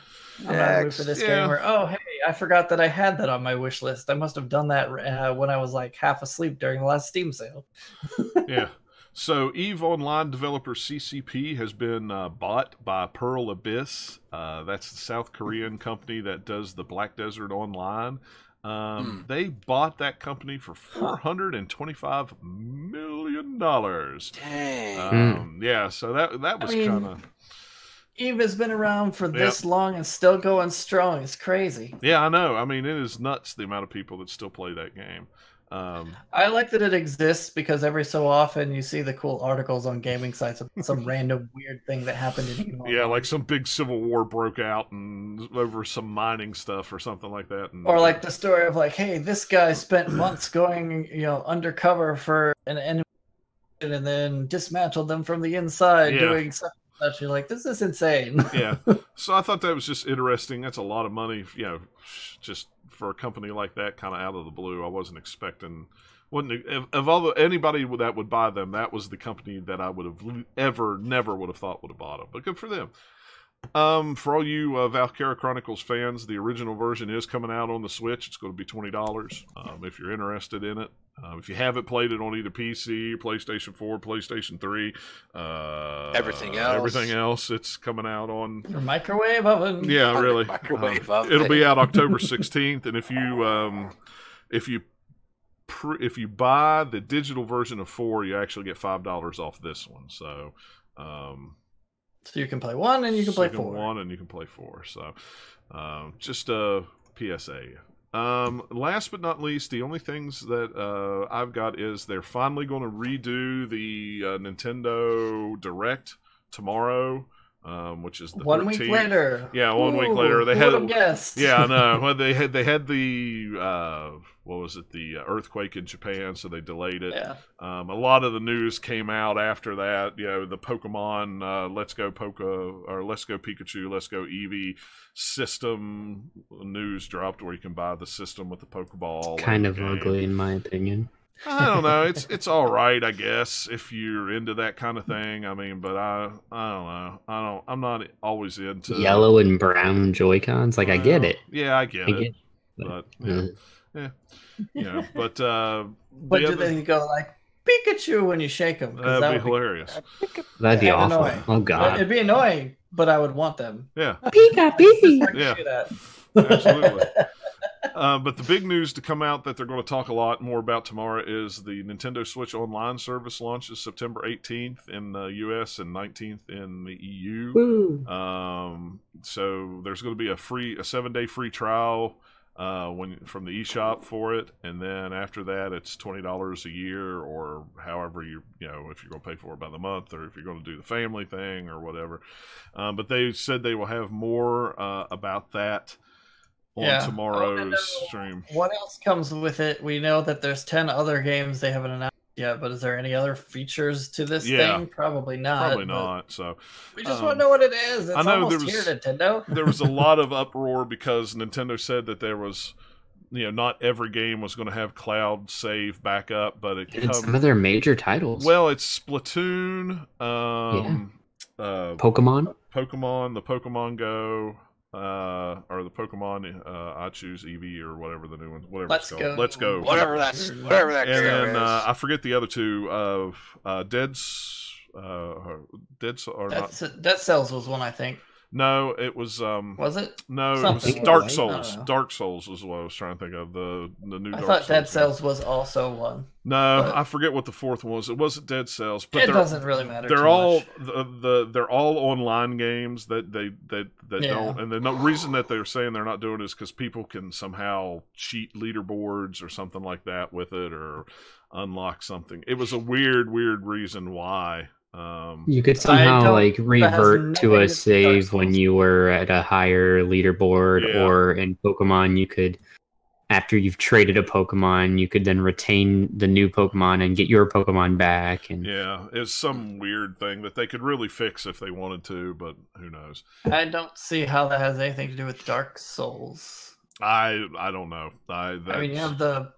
moved for this game. Or, oh, hey, I forgot that I had that on my wish list. I must have done that when I was like half asleep during the last Steam sale. Yeah. So, EVE Online developer CCP has been bought by Pearl Abyss. That's the South Korean company that does the Black Desert Online. They bought that company for $425 million. Dang. Yeah, so that was kind of... EVE has been around for this long and still going strong. It's crazy. Yeah, I know. I mean, it is nuts the amount of people that still play that game. I like that it exists because every so often you see the cool articles on gaming sites of some random weird thing that happened in EVE. Yeah, like some big civil war broke out and over some mining stuff or something like that. Or like the story of like, hey, this guy spent months going, undercover for an enemy and then dismantled them from the inside doing something. You're like, this is insane. Yeah. So I thought that was just interesting. That's a lot of money, just for a company like that, kind of out of the blue. I wasn't expecting. Anybody that would buy them, that was the company that I would have never would have thought would have bought them. But good for them. For all you Valkyria Chronicles fans, the original version is coming out on the Switch. It's going to be $20 if you're interested in it. If you haven't played it on either PC, PlayStation 4, PlayStation 3, everything else, it's coming out on your microwave oven. Yeah, really. Microwave oven. It'll be out October 16th, and if you buy the digital version of 4, you actually get $5 off this one. So. So you can play 1 and you can play 4. 1 and you can play 4. So, just a PSA. Last but not least, the only things that I've got is they're finally going to redo the Nintendo Direct tomorrow, which is the 1 week later. Yeah, 1 week later. They had guessed. Yeah, I know. Well, they had the what was it? The earthquake in Japan, so they delayed it. Yeah. A lot of the news came out after that. The Pokemon Let's Go Pikachu, Let's Go Eevee system news dropped, where you can buy the system with the Pokeball. Kind of ugly, in my opinion. I don't know. It's all right, I guess, if you're into that kind of thing. I mean, but I don't know. I'm not always into yellow and brown Joy-Cons. Like, I get it. Yeah, I get it. But But do they go like Pikachu when you shake them? That'd be hilarious. That'd be awful. Annoying. Oh god, it'd be annoying, but I would want them. Yeah, Pika. Yeah, absolutely. But the big news to come out that they're going to talk a lot more about tomorrow is the Nintendo Switch Online service launches September 18th in the US and 19th in the EU. So there's going to be a 7-day free trial from the eShop for it, and then after that it's $20 a year, or however if you're going to pay for it by the month, or if you're going to do the family thing or whatever. But they said they will have more about that on tomorrow's stream. What else comes with it? We know that there's 10 other games they haven't announced yet, but is there any other features to this thing? Probably not. Probably not. So we just want to know what it is. It's almost here, Nintendo. There was a lot of uproar because Nintendo said that there was, not every game was going to have cloud save backup, but some of their major titles. Well, it's Splatoon, Pokemon, the Pokemon Go. Or the Pokemon I Choose Eevee or whatever the new one, whatever it's called. Let's Go. Whatever that. And then I forget the other two of Dead Cells was one, I think. No, it was. Was it? No, it was Dark Souls. Dark Souls was what I was trying to think of. The new. I thought Dead Cells was also one. No, I forget what the fourth one was. It wasn't Dead Cells, but it doesn't really matter. They're all they're all online games that don't. And the reason that they're saying they're not doing it is because people can somehow cheat leaderboards or something like that with it, or unlock something. It was a weird reason why. You could somehow revert to a save when you were at a higher leaderboard, or in Pokemon you could, after you've traded a Pokemon, you could then retain the new Pokemon and get your Pokemon back. And it's some weird thing that they could really fix if they wanted to, but who knows? I don't see how that has anything to do with Dark Souls. I don't know. I mean, you have the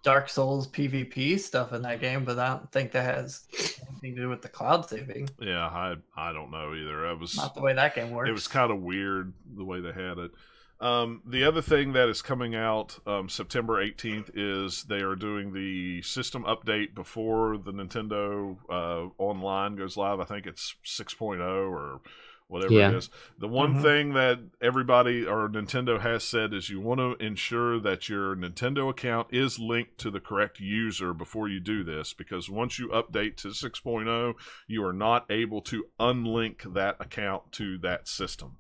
Dark Souls PvP stuff in that game, but I don't think that has anything to do with the cloud saving. Yeah, I don't know either. It was not the way that game works. It was kind of weird the way they had it. The other thing that is coming out September 18th is they are doing the system update before the Nintendo Online goes live. I think it's 6.0 or whatever it is. The one thing that everybody or Nintendo has said is you want to ensure that your Nintendo account is linked to the correct user before you do this, because once you update to 6.0, you are not able to unlink that account to that system.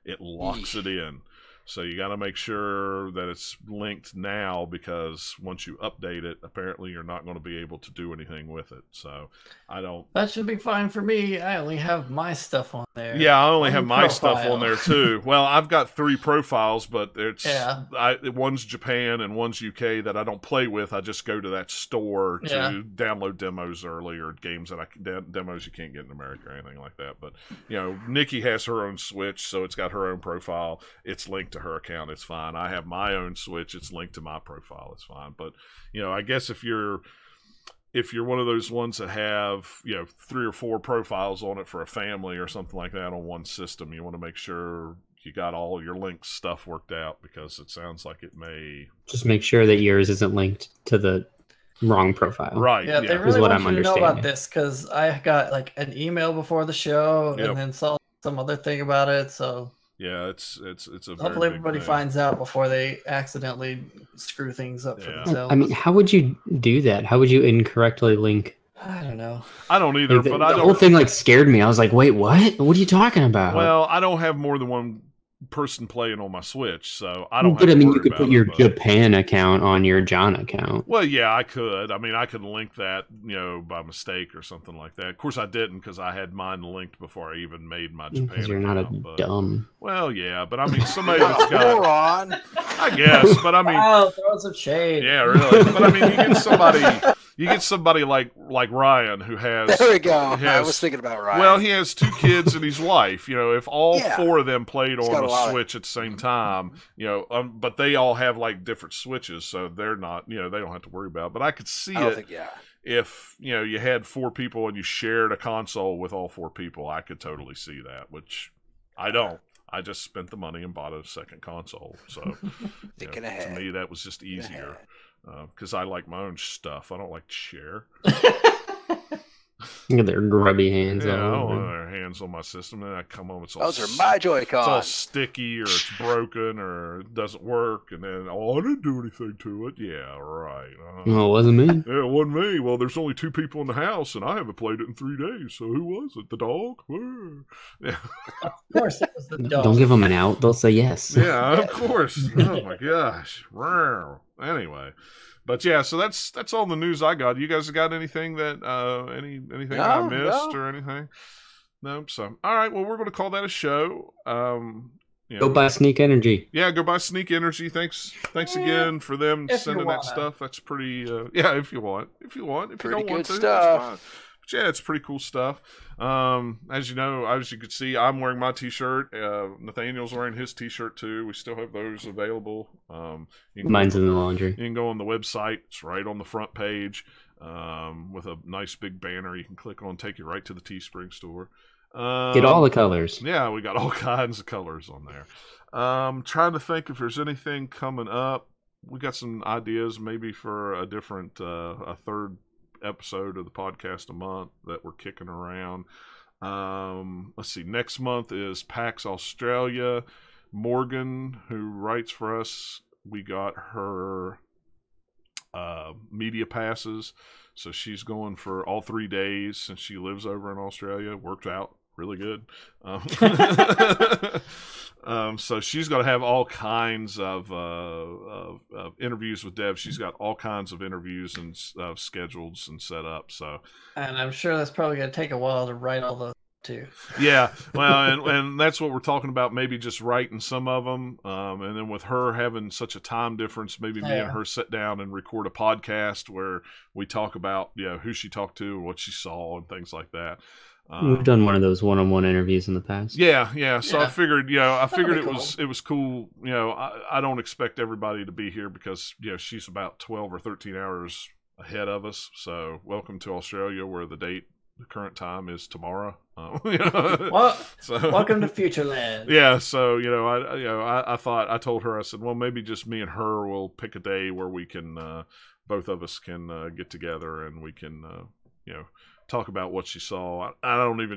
It locks it in. So you got to make sure that it's linked now, because once you update it, apparently you're not going to be able to do anything with it. So I don't. That should be fine for me. I only have my stuff on there. Yeah, I only have my stuff on there too. Well, I've got 3 profiles, but it's one's Japan and one's UK that I don't play with. I just go to that store to download demos early, or games that demos you can't get in America or anything like that. But Nikki has her own Switch, so it's got her own profile. It's linked to her account. It's fine. I have my own Switch. It's linked to my profile. It's fine. But I guess if you're one of those ones that have 3 or 4 profiles on it for a family or something like that on one system, you want to make sure you got all your linked stuff worked out, because it sounds like it may just make sure that yours isn't linked to the wrong profile. Right. Yeah, they really want you to know about this, because I got an email before the show and then saw some other thing about it. So yeah, it's a hopefully everybody finds out before they accidentally screw things up for themselves. I mean, how would you do that? How would you incorrectly link? I don't know. I don't either. The whole thing scared me. I was like, wait, what? What are you talking about? Well, I don't have more than one person playing on my Switch, so I don't. But I mean, you could put your Japan account on your John account. Well, yeah, I could. I mean, I could link that, by mistake or something like that. Of course, I didn't, because I had mine linked before I even made my Japan account. You're not dumb. Well, yeah, but I mean, somebody that's got. I guess, but I mean, wow, throw some shade. Yeah, really. But I mean, you get somebody You get somebody like Ryan who has. There we go. I was thinking about Ryan. Well, he has 2 kids and his wife. If all 4 of them played on a Switch at the same time, but they all have like different Switches, so they're not, they don't have to worry about it. But I could see if you had 4 people and you shared a console with all 4 people, I could totally see that, which I don't. I just spent the money and bought a second console. So to me, that was just easier because I like my own stuff. I don't like to share. Get their grubby hands on. I don't want their hands on my system. And I come home, those are my Joy-Cons. It's all sticky, or it's broken, or it doesn't work, and then I didn't do anything to it. Yeah, right. Well, it wasn't me. Yeah, it wasn't me. Well, there's only 2 people in the house, and I haven't played it in 3 days. So who was it? The dog? Yeah. Of course, it was the dog. Don't give them an out. They'll say yes. Yeah, of course. Oh my gosh. Anyway. But yeah, so that's all the news I got. You guys got anything that anything I missed or anything? Nope. So all right, well we're going to call that a show. Go buy Sneak Energy. Yeah, go buy Sneak Energy. Thanks again for them sending that stuff. That's pretty. If you want. If you don't want to, that's fine. But yeah, it's pretty cool stuff. As you know, as you can see, I'm wearing my t-shirt. Nathaniel's wearing his t-shirt too. We still have those available. Mine's in the laundry. You can go on the website. It's right on the front page with a nice big banner you can click on, take you right to the Teespring store. Get all the colors. Yeah, we got all kinds of colors on there. Trying to think if there's anything coming up. We got some ideas maybe for a different, a third episode of the podcast a month that we're kicking around. Let's see, next month is PAX Australia. Morgan, who writes for us, we got her media passes, so she's going for all 3 days since she lives over in Australia. Worked out really good. So she's going to have all kinds of interviews with devs. She's got all kinds of interviews and scheduled and set up. So, and I'm sure that's probably going to take a while to write all those too. Yeah, well, and that's what we're talking about. Maybe just writing some of them, and then with her having such a time difference, maybe me and her sit down and record a podcast where we talk about who she talked to, what she saw, and things like that. We've done one of those one-on-one interviews in the past. Yeah. So I figured, it was cool. I don't expect everybody to be here because she's about 12 or 13 hours ahead of us. So welcome to Australia, where the current time is tomorrow. Well, welcome to Futureland. Yeah. So I told her, I said, well, maybe just me and her will pick a day where we can, both of us can get together and we can, talk about what she saw.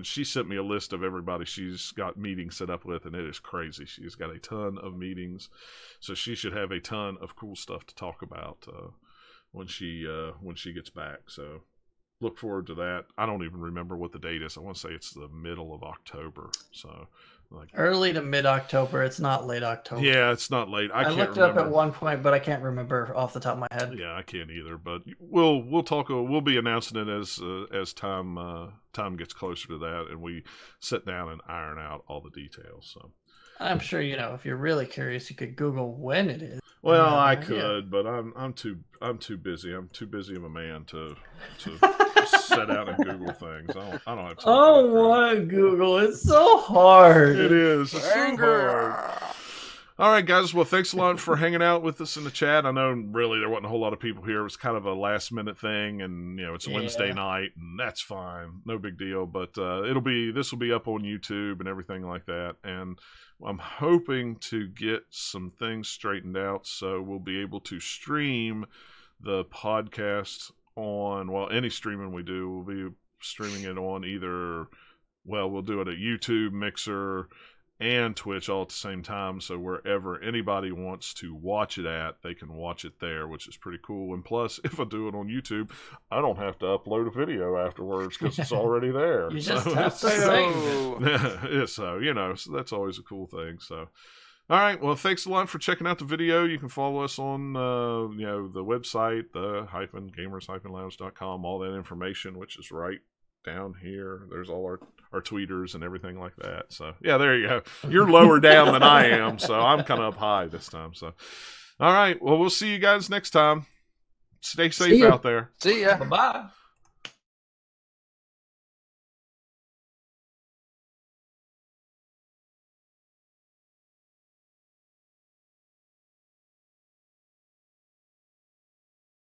She sent me a list of everybody she's got meetings set up with, and it is crazy. She's got a ton of meetings, so she should have a ton of cool stuff to talk about when she gets back. So look forward to that. I don't even remember what the date is. I want to say it's the middle of October. So early to mid-October. It's not late October. Yeah, it's not late. I can't looked it up at one point, but I can't remember off the top of my head. Yeah, I can't either. But we'll talk. We'll be announcing it as time gets closer to that, and we sit down and iron out all the details. So I'm sure if you're really curious, you could Google when it is. Well, I could, but I'm too busy. I'm too busy of a man to set out and Google things. I don't have time. I don't want to Google. It's so hard. It is. It's so hard. All right, guys. Well, thanks a lot for hanging out with us in the chat. I know really there wasn't a whole lot of people here. It was kind of a last minute thing, and it's a Wednesday night, and that's fine. No big deal. But this will be up on YouTube and everything like that. And I'm hoping to get some things straightened out so we'll be able to stream the podcast on, any streaming we do, we'll be streaming it on we'll do it at YouTube, Mixer, and Twitch all at the same time. So wherever anybody wants to watch it at, they can watch it there, which is pretty cool. And plus, if I do it on YouTube, I don't have to upload a video afterwards because it's already there. You just have to sing. Yeah, so that's always a cool thing. So. All right. Well, thanks a lot for checking out the video. You can follow us on, the website, the gamers-lounge.com, all that information, which is right down here. There's all our tweeters and everything like that. So, yeah, there you go. You're lower down than I am, so I'm kind of up high this time. So, all right. Well, we'll see you guys next time. Stay safe out there. See ya. Bye-bye.